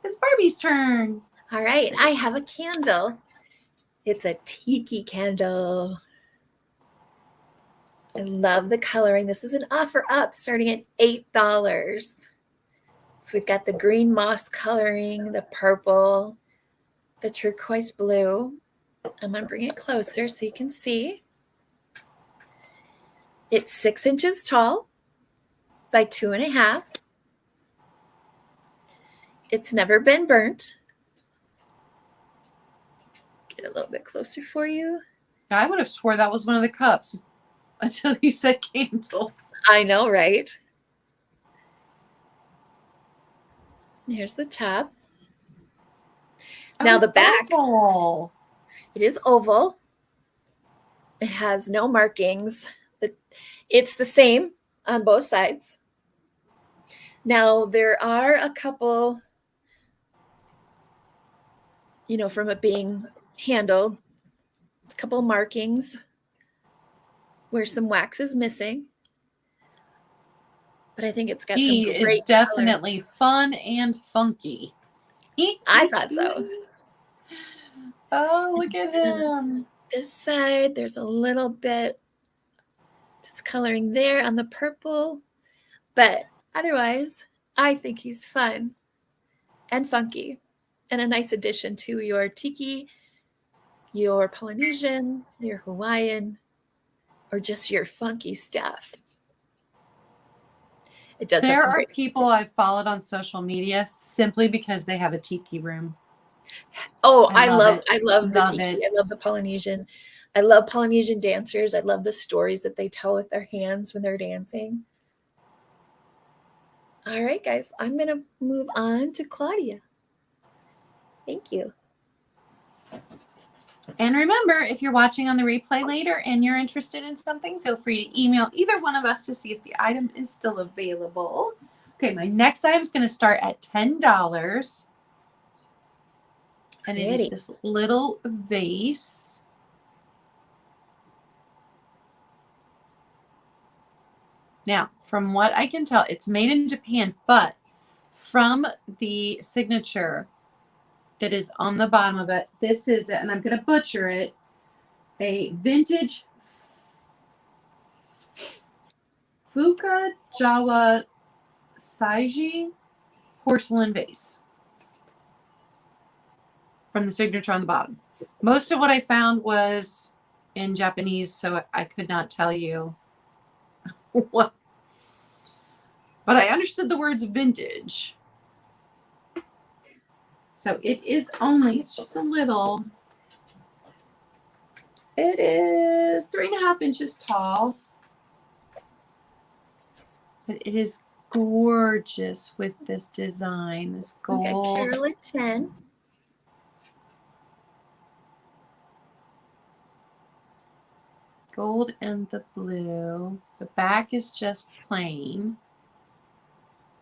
It's Barbie's turn. All right. I have a candle. It's a tiki candle. I love the coloring. This is an offer up starting at $8. So we've got the green moss coloring, the purple, the turquoise blue. I'm going to bring it closer so you can see. It's 6 inches tall by 2.5. It's never been burnt. Get a little bit closer for you. I would have swore that was one of the cups until you said candle. I know, right? Here's the top. Now the back. Oval. It is oval. It has no markings. It's the same on both sides. Now there are a couple, from it being handled, a couple markings where some wax is missing. But I think it's got some great He is definitely fun and funky. I thought so. Oh, look at him. This side, there's a little bit discoloring there on the purple. But otherwise, I think he's fun and funky and a nice addition to your tiki, your Polynesian, your Hawaiian, or just your funky stuff. It does. There are people I've followed on social media simply because they have a tiki room. Oh, I love the tiki. It. I love the Polynesian. I love Polynesian dancers. I love the stories that they tell with their hands when they're dancing. All right, guys, I'm going to move on to Claudia. Thank you. And remember, if you're watching on the replay later and you're interested in something, feel free to email either one of us to see if the item is still available. Okay, my next item is going to start at $10. And it is this little vase. Now, from what I can tell, it's made in Japan, but from the signature that is on the bottom of it, this is, and I'm going to butcher it, a vintage Fukajawa Saiji porcelain vase from the signature on the bottom. Most of what I found was in Japanese, so I could not tell you what. But I understood the words vintage. So it is only, it's just a little. It is 3.5 inches tall. But it is gorgeous with this design, this gold. Okay, Carol at 10. Gold and the blue. The back is just plain.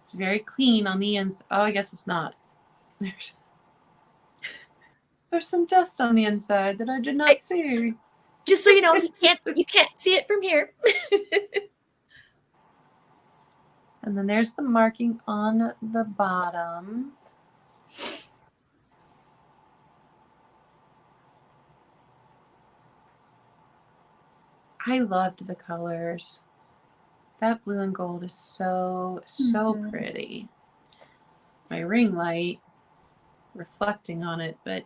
It's very clean on the inside. Oh, I guess it's not. There's some dust on the inside that I did not see. Just so you know, you can't see it from here. And then there's the marking on the bottom. I loved the colors. That blue and gold is so pretty. My ring light reflecting on it, but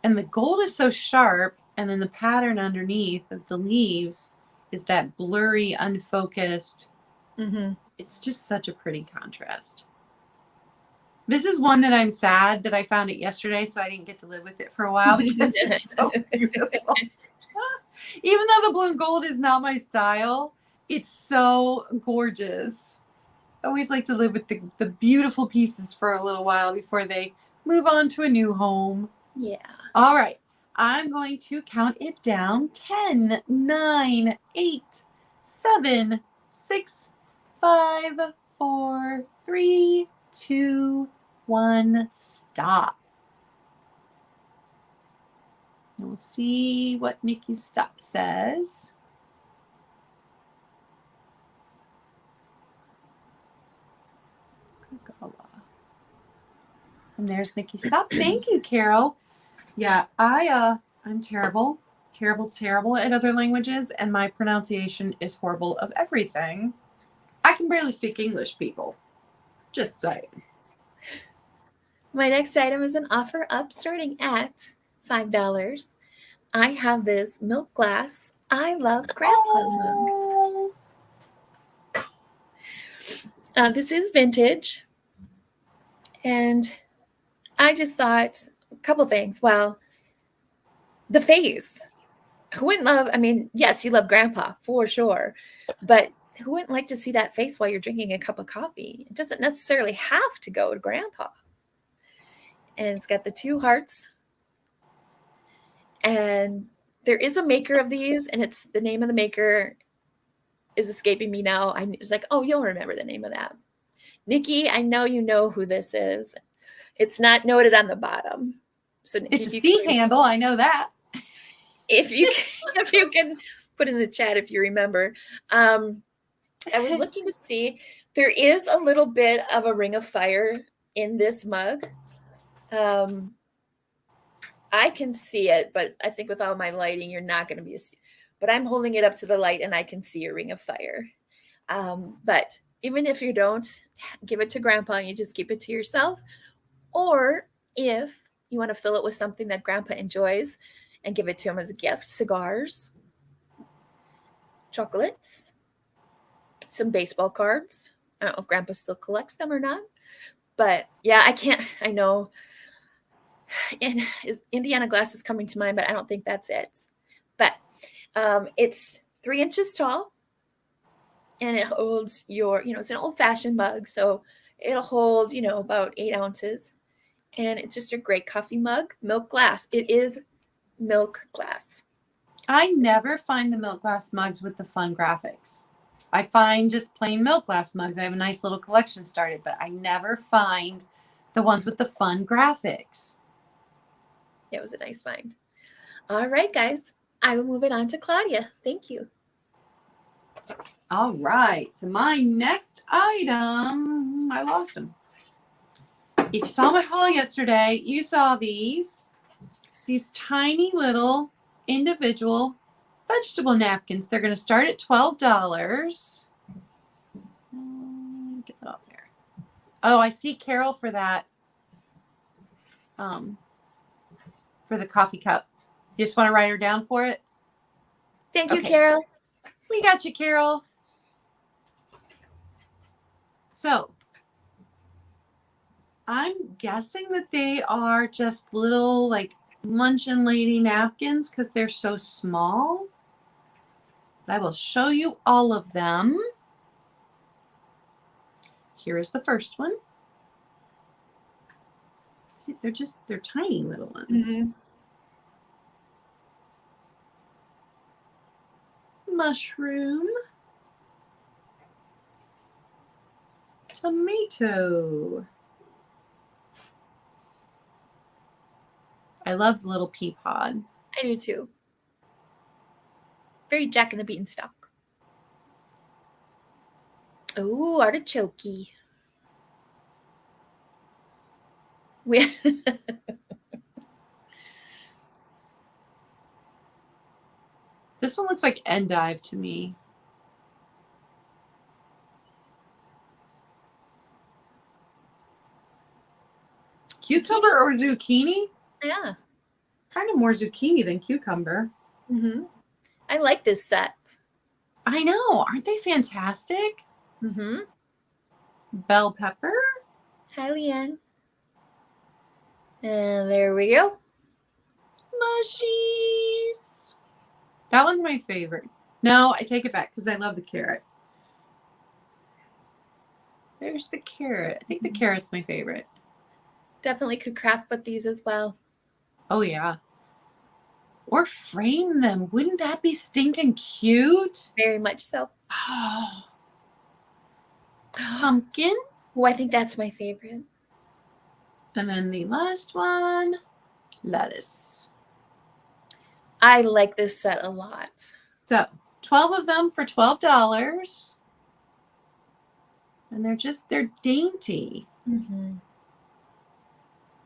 and the gold is so sharp, and then the pattern underneath of the leaves is that blurry, unfocused. It's just such a pretty contrast. This is one that I'm sad that I found it yesterday, so I didn't get to live with it for a while because it's so beautiful. Even though the blue and gold is not my style, it's so gorgeous. I always like to live with the beautiful pieces for a little while before they move on to a new home. Yeah. All right. I'm going to count it down. 10, 9, 8, 7, 6, 5, 4, 3, 2, 1. Stop. We'll see what Nikki's stop says. And there's Nikki's stop. Thank you, Carol. Yeah, I'm terrible at other languages, and my pronunciation is horrible of everything. I can barely speak English, people. Just saying. My next item is an offer up starting at $5. I have this milk glass I love grandpa mug. This is vintage, and I just thought a couple things. Well, the face. Who wouldn't love, I mean, yes, you love grandpa for sure, but who wouldn't like to see that face while you're drinking a cup of coffee? It doesn't necessarily have to go to grandpa. And it's got the 2 hearts. And there is a maker of these, and it's the name of the maker is escaping me now. I was like, oh, you'll remember the name of that. Nikki, I know you know who this is. It's not noted on the bottom. So it's a C handle. I know that. If you can put in the chat if you remember. I was looking to see. There is a little bit of a ring of fire in this mug. I can see it, but I think with all my lighting, you're not going to be but I'm holding it up to the light and I can see a ring of fire. But even if you don't, give it to grandpa and you just keep it to yourself. Or if you want to fill it with something that grandpa enjoys and give it to him as a gift, cigars, chocolates, some baseball cards. I don't know if grandpa still collects them or not. But yeah, I know. And Indiana glass is coming to mind, but I don't think that's it. But it's 3 inches tall, and it holds it's an old-fashioned mug, so it'll hold, about 8 ounces. And it's just a great coffee mug, milk glass. It is milk glass. I never find the milk glass mugs with the fun graphics. I find just plain milk glass mugs. I have a nice little collection started, but I never find the ones with the fun graphics. It was a nice find. All right, guys. I will move it on to Claudia. Thank you. All right. So my next item, I lost them. If you saw my haul yesterday, you saw these tiny little individual vegetable napkins. They're going to start at $12. Get that off there. Oh, I see Carol for that. For the coffee cup. You just want to write her down for it? Thank you, Carol. We got you, Carol. So, I'm guessing that they are just little, like, luncheon lady napkins because they're so small. But I will show you all of them. Here is the first one. See, they're tiny little ones. Mm-hmm. Mushroom. Tomato. I love the little pea pod. I do too. Very Jack and the Beanstalk. Oh, artichoke. This one looks like endive to me. Cucumber or zucchini? Yeah. Kind of more zucchini than cucumber. Mm-hmm. I like this set. I know. Aren't they fantastic? Mm-hmm. Bell pepper. Hi, Leanne. And there we go. Mushies. That one's my favorite. No, I take it back because I love the carrot. There's the carrot. I think the carrot's my favorite. Definitely could craft with these as well. Oh, yeah. Or frame them. Wouldn't that be stinking cute? Very much so. Pumpkin. Oh, I think that's my favorite. And then the last one, lettuce. I like this set a lot. So 12 of them for $12. And they're dainty. Mm-hmm.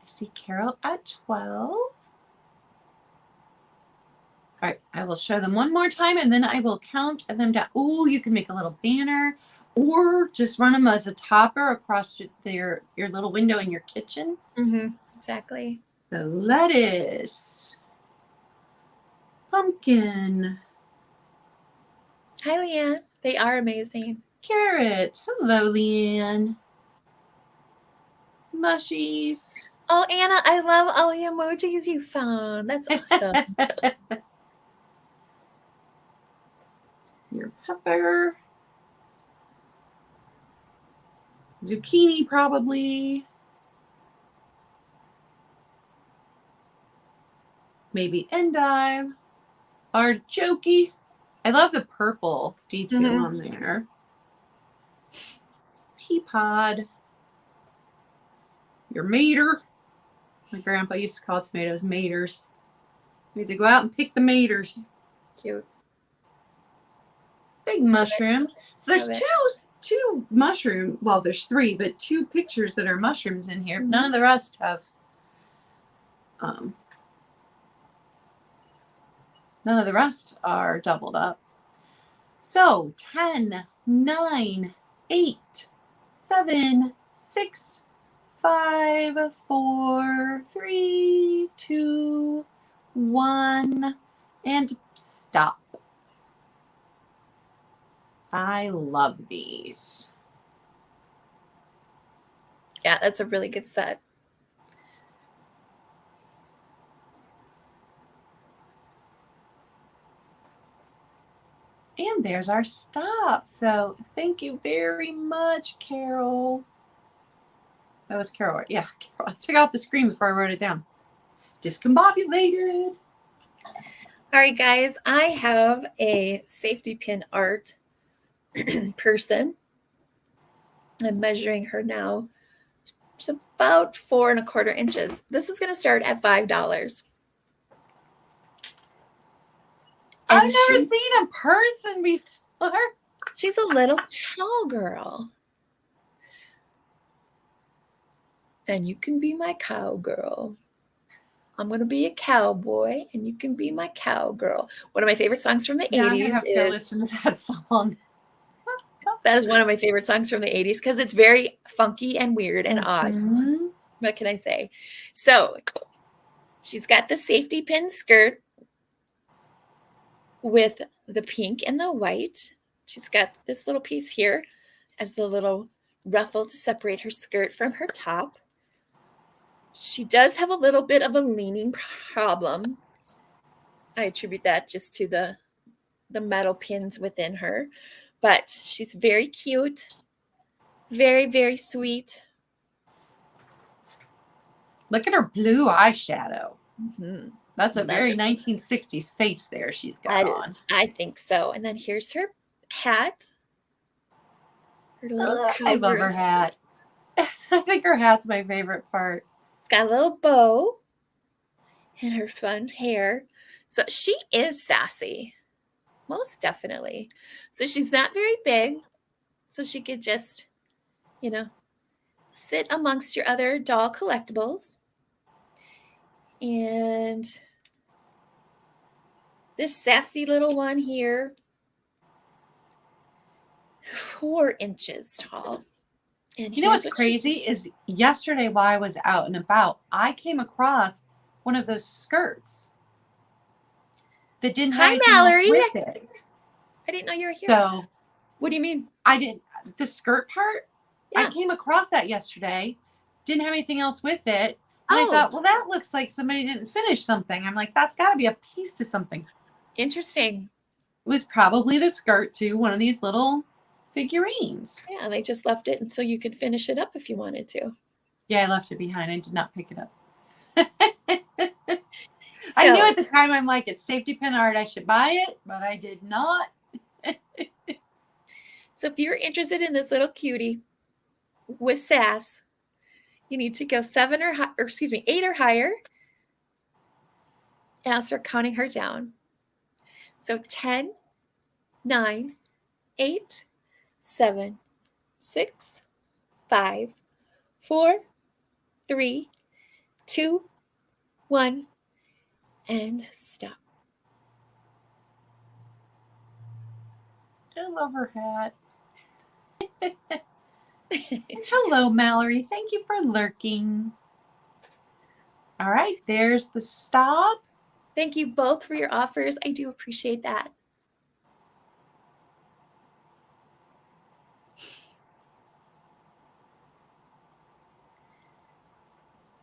I see Carol at 12. All right, I will show them one more time and then I will count them down. Oh, you can make a little banner or just run them as a topper across your little window in your kitchen. Mm-hmm. Exactly. So lettuce, pumpkin. Hi, Leanne. They are amazing. Carrot. Hello, Leanne. Mushies. Oh, Anna, I love all the emojis you found. That's awesome. Your pepper. Zucchini, probably. Maybe endive. Artichoke. I love the purple detail on there. Pea pod. Your mater. My grandpa used to call tomatoes maters. We had to go out and pick the maters. Cute. Big mushroom. So there's two mushroom. Well, there's three, but two pictures that are mushrooms in here. None of the rest have. None of the rest are doubled up. So 10, 9, 8, 7, 6, 5, 4, 3, 2, 1, and stop. I love these. Yeah, that's a really good set. And there's our stop. So thank you very much, Carol. That was Carol. Yeah, Carol. I took it off the screen before I wrote it down. Discombobulated. All right, guys. I have a safety pin art person. I'm measuring her now. It's about 4 1/4 inches. This is going to start at $5. I've never seen a person before. She's a little cowgirl. And you can be my cowgirl. I'm going to be a cowboy, and you can be my cowgirl. One of my favorite songs from the 80s I have to listen to that song. That is one of my favorite songs from the 80s because it's very funky and weird and odd. What can I say? So she's got the safety pin skirt with the pink and the white. She's got this little piece here as the little ruffle to separate her skirt from her top. She does have a little bit of a leaning problem. I attribute that just to the metal pins within her. But she's very cute. Very, very sweet. Look at her blue eyeshadow. Mm-hmm. That's a very 1960s face there she's got on. I think so. And then here's her hat. Her little I love her hat. I think her hat's my favorite part. She's got a little bow and her fun hair. So she is sassy. Most definitely. So she's not very big. So she could just, sit amongst your other doll collectibles. And this sassy little one here, 4 inches tall. And you know what's crazy is yesterday while I was out and about, I came across one of those skirts that didn't have anything else with it. I didn't know you were here. So, what do you mean? I didn't. The skirt part, yeah. I came across that yesterday. Didn't have anything else with it. And I Oh, thought, well, that looks like somebody didn't finish something. I'm like, that's got to be a piece to something. interesting. It was probably the skirt to one of these little figurines. Yeah, they just left it, and so you could finish it up if you wanted to. Yeah, I left it behind. I did not pick it up. So, I knew at the time, I'm like, it's safety pin art. I should buy it, but I did not. so if you're interested in this little cutie with sass, you need to go 8 or higher. And I'll start counting her down. So 10, 9, 8, 7, 6, 5, 4, 3, 2, 1, and stop. I love her hat. Hello, Mallory. Thank you for lurking. All right, there's the stop. Thank you both for your offers. I do appreciate that.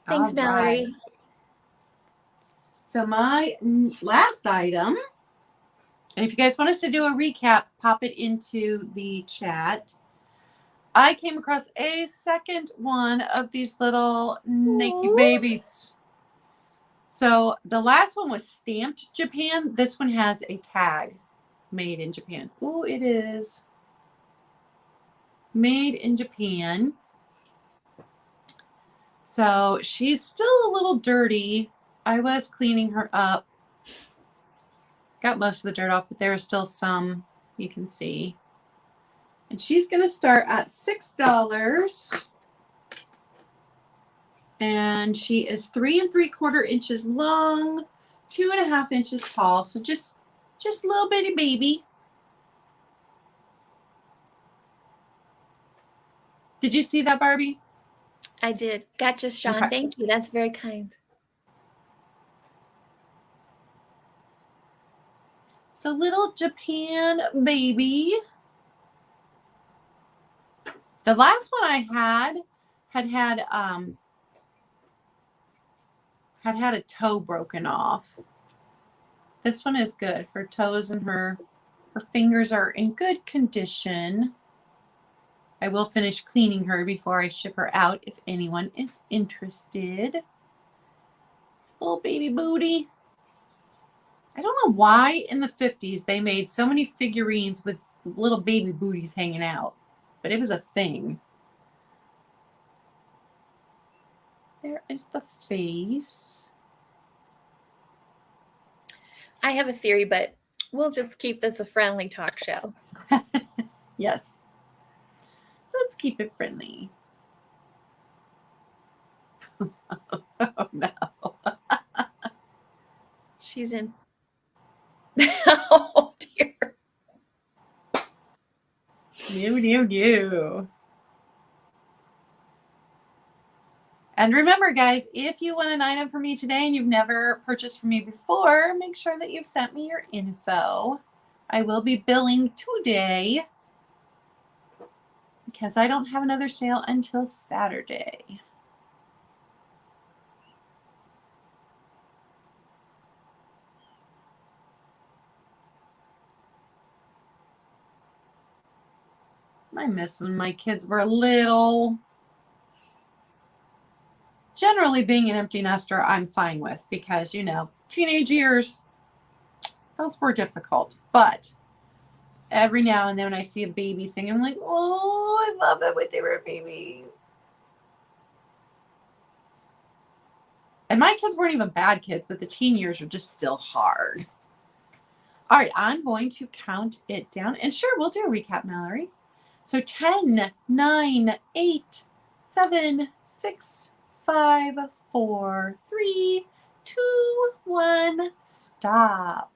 Thanks, All Mallory. right. So my last item, and if you guys want us to do a recap, pop it into the chat. I came across a second one of these little naked babies. So the last one was stamped Japan. This one has a tag, made in Japan. Oh, it is made in Japan. So she's still a little dirty. I was cleaning her up. Got most of the dirt off, but there is still some you can see. And she's going to start at $6. And she is 3 3/4 inches long, 2.5 inches tall. So just a little bitty baby. Did you see that, Barbie? I did. Gotcha, Sean. Okay. Thank you. That's very kind. So little Japan baby. The last one I had a toe broken off. This one is good. Her toes and her fingers are in good condition. I will finish cleaning her before I ship her out if anyone is interested. Little baby booty. I don't know why in the 50s they made so many figurines with little baby booties hanging out, but it was a thing. There is the face. I have a theory, but we'll just keep this a friendly talk show. Yes. Let's keep it friendly. Oh, no. She's in. Oh, dear. No. And remember, guys, if you want an item from me today and you've never purchased from me before, make sure that you've sent me your info. I will be billing today because I don't have another sale until Saturday. I miss when my kids were little. Generally, being an empty nester, I'm fine with because, you know, teenage years, those were difficult. But every now and then when I see a baby thing, I'm like, oh, I love it when they were babies. And my kids weren't even bad kids, but the teen years were just still hard. All right, I'm going to count it down. And sure, we'll do a recap, Mallory. So 10, 9, 8, 7, 6, 5, 4, 3, 2, 1, stop.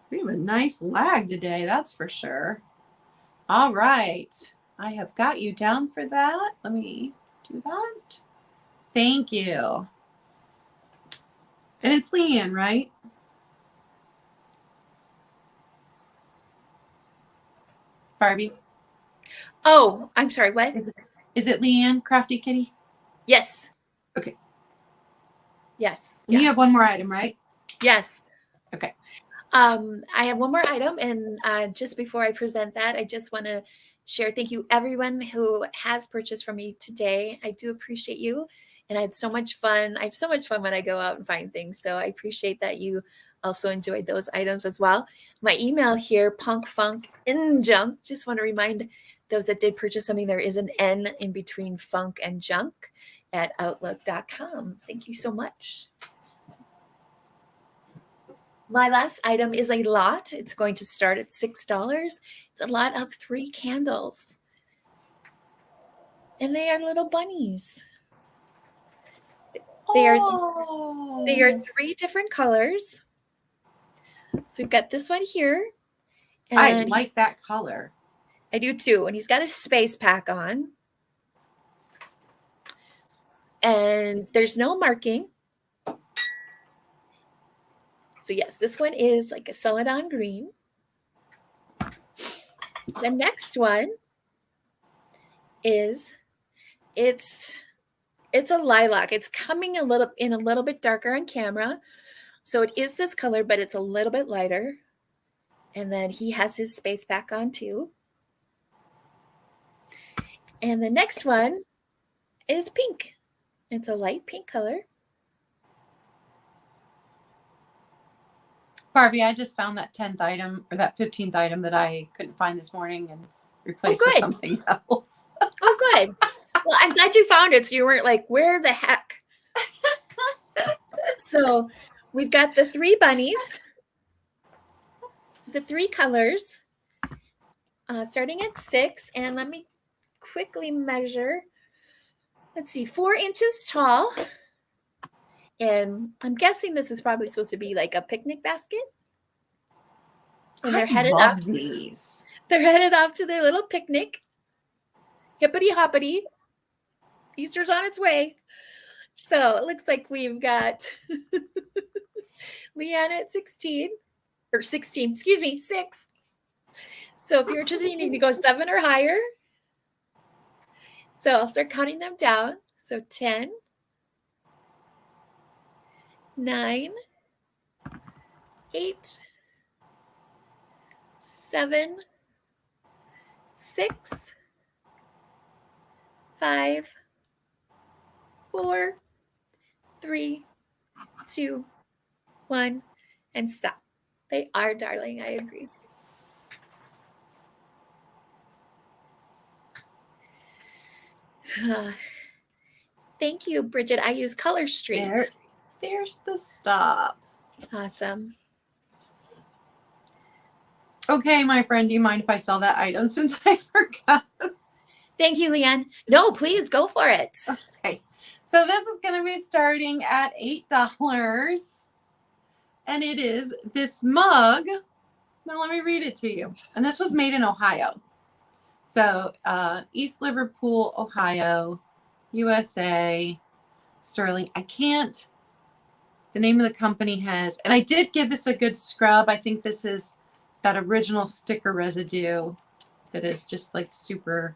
We have a nice lag today, that's for sure. All right, I have got you down for that. Let me do that. Thank you. And it's Leanne, right? Barbie? Oh, I'm sorry. What? Is it Leanne, Crafty Kitty? Yes. Okay. Yes. And you have one more item, right? Yes. Okay. I have one more item, and just before I present that, I just want to share thank you everyone who has purchased from me today. I do appreciate you, and I had so much fun. I have so much fun when I go out and find things, so I appreciate that you also enjoyed those items as well. My email here, PunkFunknJunk. Just want to remind those that did purchase something, there is an N in between funk and junk at outlook.com. Thank you so much. My last item is a lot. It's going to start at $6. It's a lot of 3 candles. And they are little bunnies. They are 3 different colors. So we've got this one here. And I like that color. I do too. And he's got his space pack on. And there's no marking. So yes, this one is like a celadon green. The next one is it's a lilac. It's coming a little bit darker on camera. So it is this color, but it's a little bit lighter. And then he has his space pack on too. And the next one is pink. It's a light pink color. Barbie, I just found that 10th item or that 15th item that I couldn't find this morning and replaced with something else. Oh, good. Well, I'm glad you found it. So you weren't like, where the heck? So we've got the 3 bunnies, the 3 colors, starting at 6. And let me quickly measure. Let's see, 4 inches tall. And I'm guessing this is probably supposed to be like a picnic basket. And they're headed off. These. They're headed off to their little picnic. Hippity hoppity. Easter's on its way. So it looks like we've got Leanna at 16. Or 16, excuse me, 6. So if you're interested, you need to go 7 or higher. So I'll start counting them down. So 10, 9, 8, 7, 6, 5, 4, 3, 2, 1, and stop. They are darling, I agree. Thank you, Bridget. I use Color Street. There's the stop. Awesome. Okay, my friend, do you mind if I sell that item since I forgot? Thank you, Leanne. No, please go for it. Okay. So this is going to be starting at $8. And it is this mug. Now let me read it to you. And this was made in Ohio. So East Liverpool, Ohio, USA, Sterling. The name of the company has, and I did give this a good scrub. I think this is that original sticker residue that is just like super.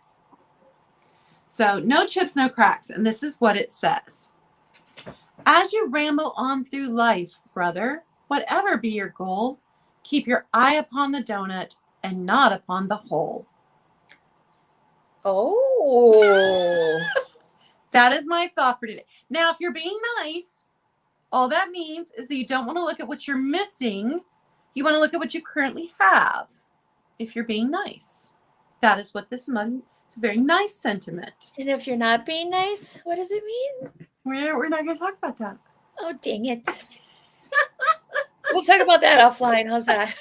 So no chips, no cracks. And this is what it says. As you ramble on through life, brother, whatever be your goal, keep your eye upon the donut and not upon the hole. Oh. That is my thought for today. Now, if you're being nice, all that means is that you don't want to look at what you're missing. You want to look at what you currently have. If you're being nice. That is what this mug, it's a very nice sentiment. And if you're not being nice, what does it mean? We're not going to talk about that. Oh, dang it. We'll talk about that offline. How's that?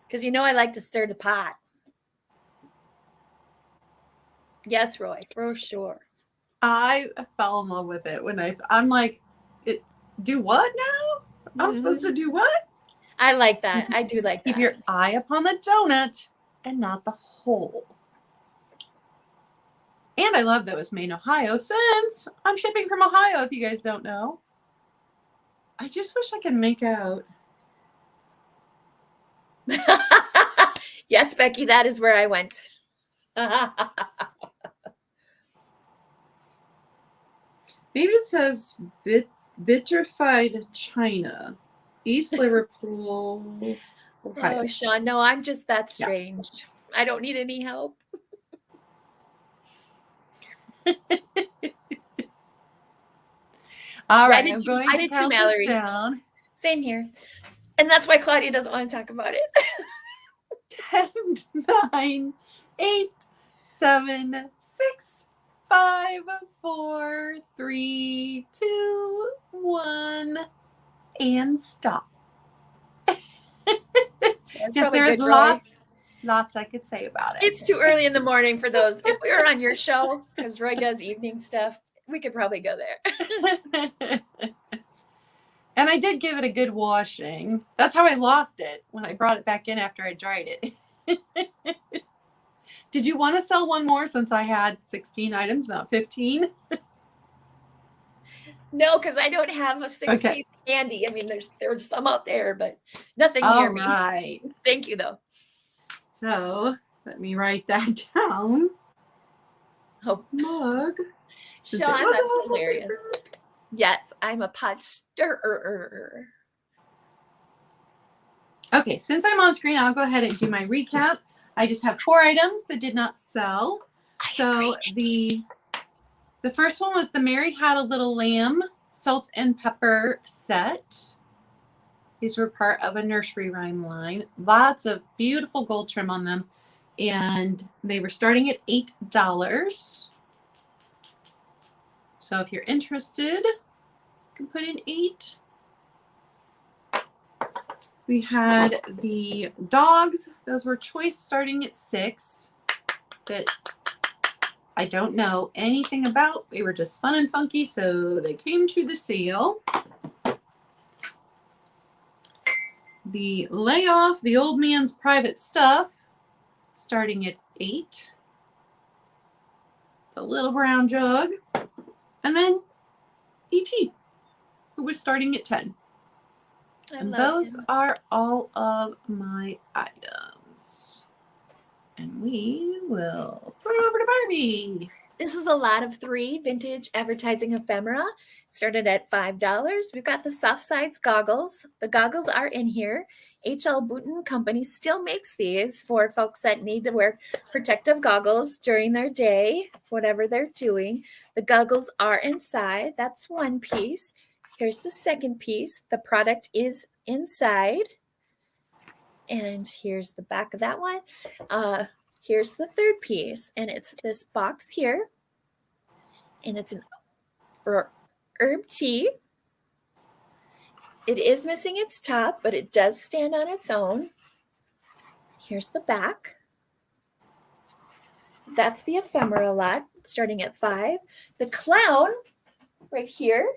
Because you know I like to stir the pot. Yes, Roy, for sure. I fell in love with it when I'm like, do what now? I'm supposed to do what? I like that. I do like that. Keep your eye upon the donut and not the hole. And I love that it was made in Ohio since I'm shipping from Ohio, if you guys don't know. I just wish I could make out. Yes, Becky, that is where I went. Maybe it says vitrified china, East Liverpool, Ohio. Oh, Sean, no, I'm just that strange. I don't need any help. All right, I I'm going I to did too, count Mallory. this down. Same here. And that's why Claudia doesn't want to talk about it. 10, 9, 8, 7, 6, 5, 4, 3, 2, 1, and stop. Yes, there's lots I could say about it. It's too early in the morning for those. If we were on your show, because Roy does evening stuff, we could probably go there. And I did give it a good washing. That's how I lost it when I brought it back in after I dried it. Did you want to sell one more since I had 16 items, not 15? No, because I don't have a 16th handy. I mean, there's some out there, but nothing near me. Right. Thank you, though. So let me write that down. Oh, mug. Sean, that's hilarious. Yes, I'm a pot stirrer. Okay, since I'm on screen, I'll go ahead and do my recap. I just have 4 items that did not sell. So the first one was the Mary Had a Little Lamb salt and pepper set. These were part of a nursery rhyme line. Lots of beautiful gold trim on them. And they were starting at $8. So if you're interested, you can put in 8. We had the dogs. Those were choice starting at 6 that I don't know anything about. They were just fun and funky, so they came to the sale. The layoff, the old man's private stuff, starting at 8. It's a little brown jug. And then E.T., who was starting at 10. And those are all of my items. And we will throw it over to Barbie. This is a lot of 3 vintage advertising ephemera. Started at $5. We've got the soft sides goggles. The goggles are in here. H.L. Booten Company still makes these for folks that need to wear protective goggles during their day, whatever they're doing. The goggles are inside. That's one piece. Here's the second piece. The product is inside. And here's the back of that one. Here's the third piece. And it's this box here. And it's for herb tea. It is missing its top, but it does stand on its own. Here's the back. So that's the ephemera lot, starting at 5. The clown right here,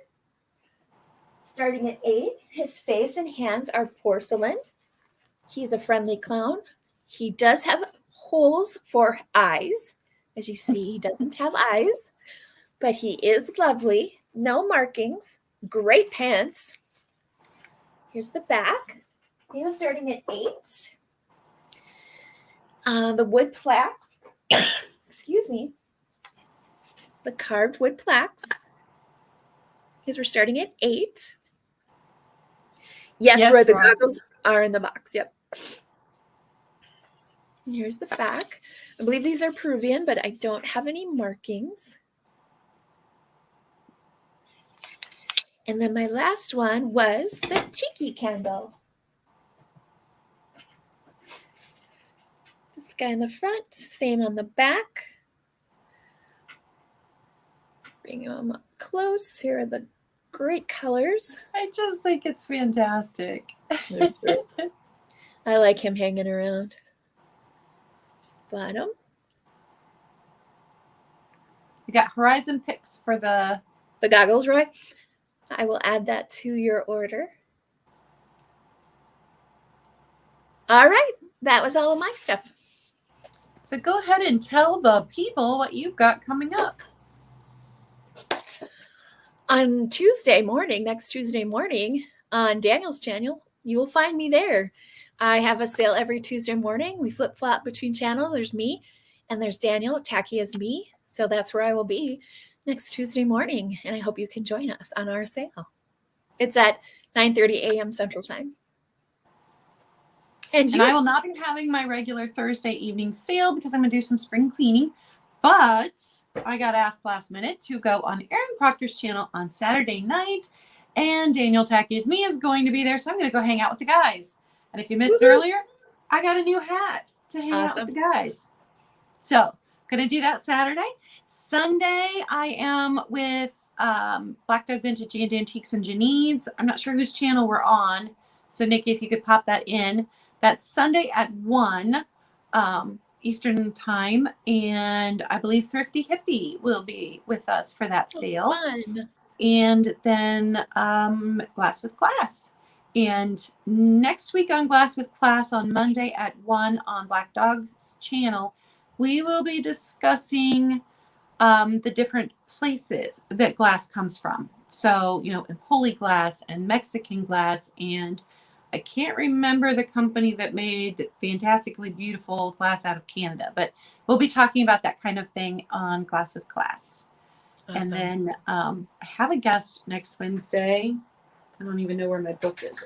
starting at 8. His face and hands are porcelain. He's a friendly clown. He does have holes for eyes. As you see, he doesn't have eyes, but he is lovely. No markings. Great pants. Here's the back. He was starting at 8. The wood plaques. Excuse me. The carved wood plaques. These were starting at 8. Yes, Roy, the goggles are in the box. Yep. And here's the back. I believe these are Peruvian, but I don't have any markings. And then my last one was the Tiki Candle. This guy in the front, same on the back. Bring him up close. Here are the great colors. I just think it's fantastic. I like him hanging around. Here's the bottom. We got Horizon picks for the goggles, Roy. I will add that to your order. All right. That was all of my stuff. So go ahead and tell the people what you've got coming up. On Tuesday morning, next Tuesday morning, on Daniel's channel, you will find me there. I have a sale every Tuesday morning. We flip-flop between channels. There's me and there's Daniel. Tacky is me. So that's where I will be next Tuesday morning. And I hope you can join us on our sale. It's at 9:30 a.m. Central Time. And I will not be having my regular Thursday evening sale because I'm going to do some spring cleaning. But I got asked last minute to go on Erin Proctor's channel on Saturday night. And Daniel Tacky's Me is going to be there. So I'm going to go hang out with the guys. And if you missed it earlier, I got a new hat to hang out with the guys. So going to do that Saturday. Sunday, I am with Black Dog Vintage and Antiques and Janine's. I'm not sure whose channel we're on. So Nikki, if you could pop that in. That's Sunday at 1 Eastern time. And I believe Thrifty Hippie will be with us for that sale. Fun. And then Glass with Class. And next week on Glass with Class on Monday at 1 on Black Dog's channel, we will be discussing the different places that glass comes from. So, you know, Empoli glass and Mexican glass, and I can't remember the company that made the fantastically beautiful glass out of Canada, but we'll be talking about that kind of thing on Glass with Class. Awesome. And then I have a guest next Wednesday. I don't even know where my book is.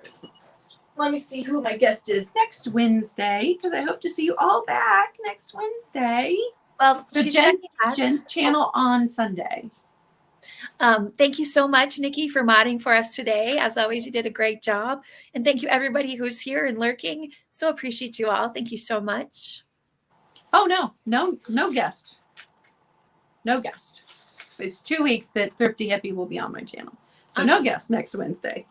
Let me see who my guest is next Wednesday, because I hope to see you all back next Wednesday. Well, so she's Jen's channel on Sunday. Thank you so much, Nikki, for modding for us today. As always, you did a great job. And thank you, everybody who's here and lurking. So appreciate you all. Thank you so much. Oh, no guest. No guest. It's 2 weeks that Thrifty Hippie will be on my channel. So awesome. No guest next Wednesday.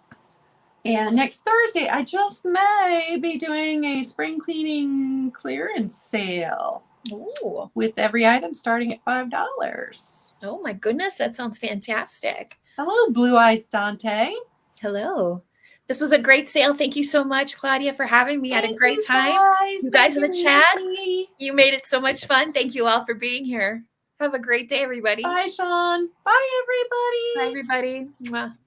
And next Thursday, I just may be doing a spring cleaning clearance sale. Ooh. With every item starting at $5. Oh my goodness, that sounds fantastic. Hello, Blue Eyes Dante. Hello. This was a great sale. Thank you so much, Claudia, for having me. I had a great time. You guys in the chat, you made it so much fun. Thank you all for being here. Have a great day, everybody. Bye, Sean. Bye, everybody. Bye, everybody. Mwah.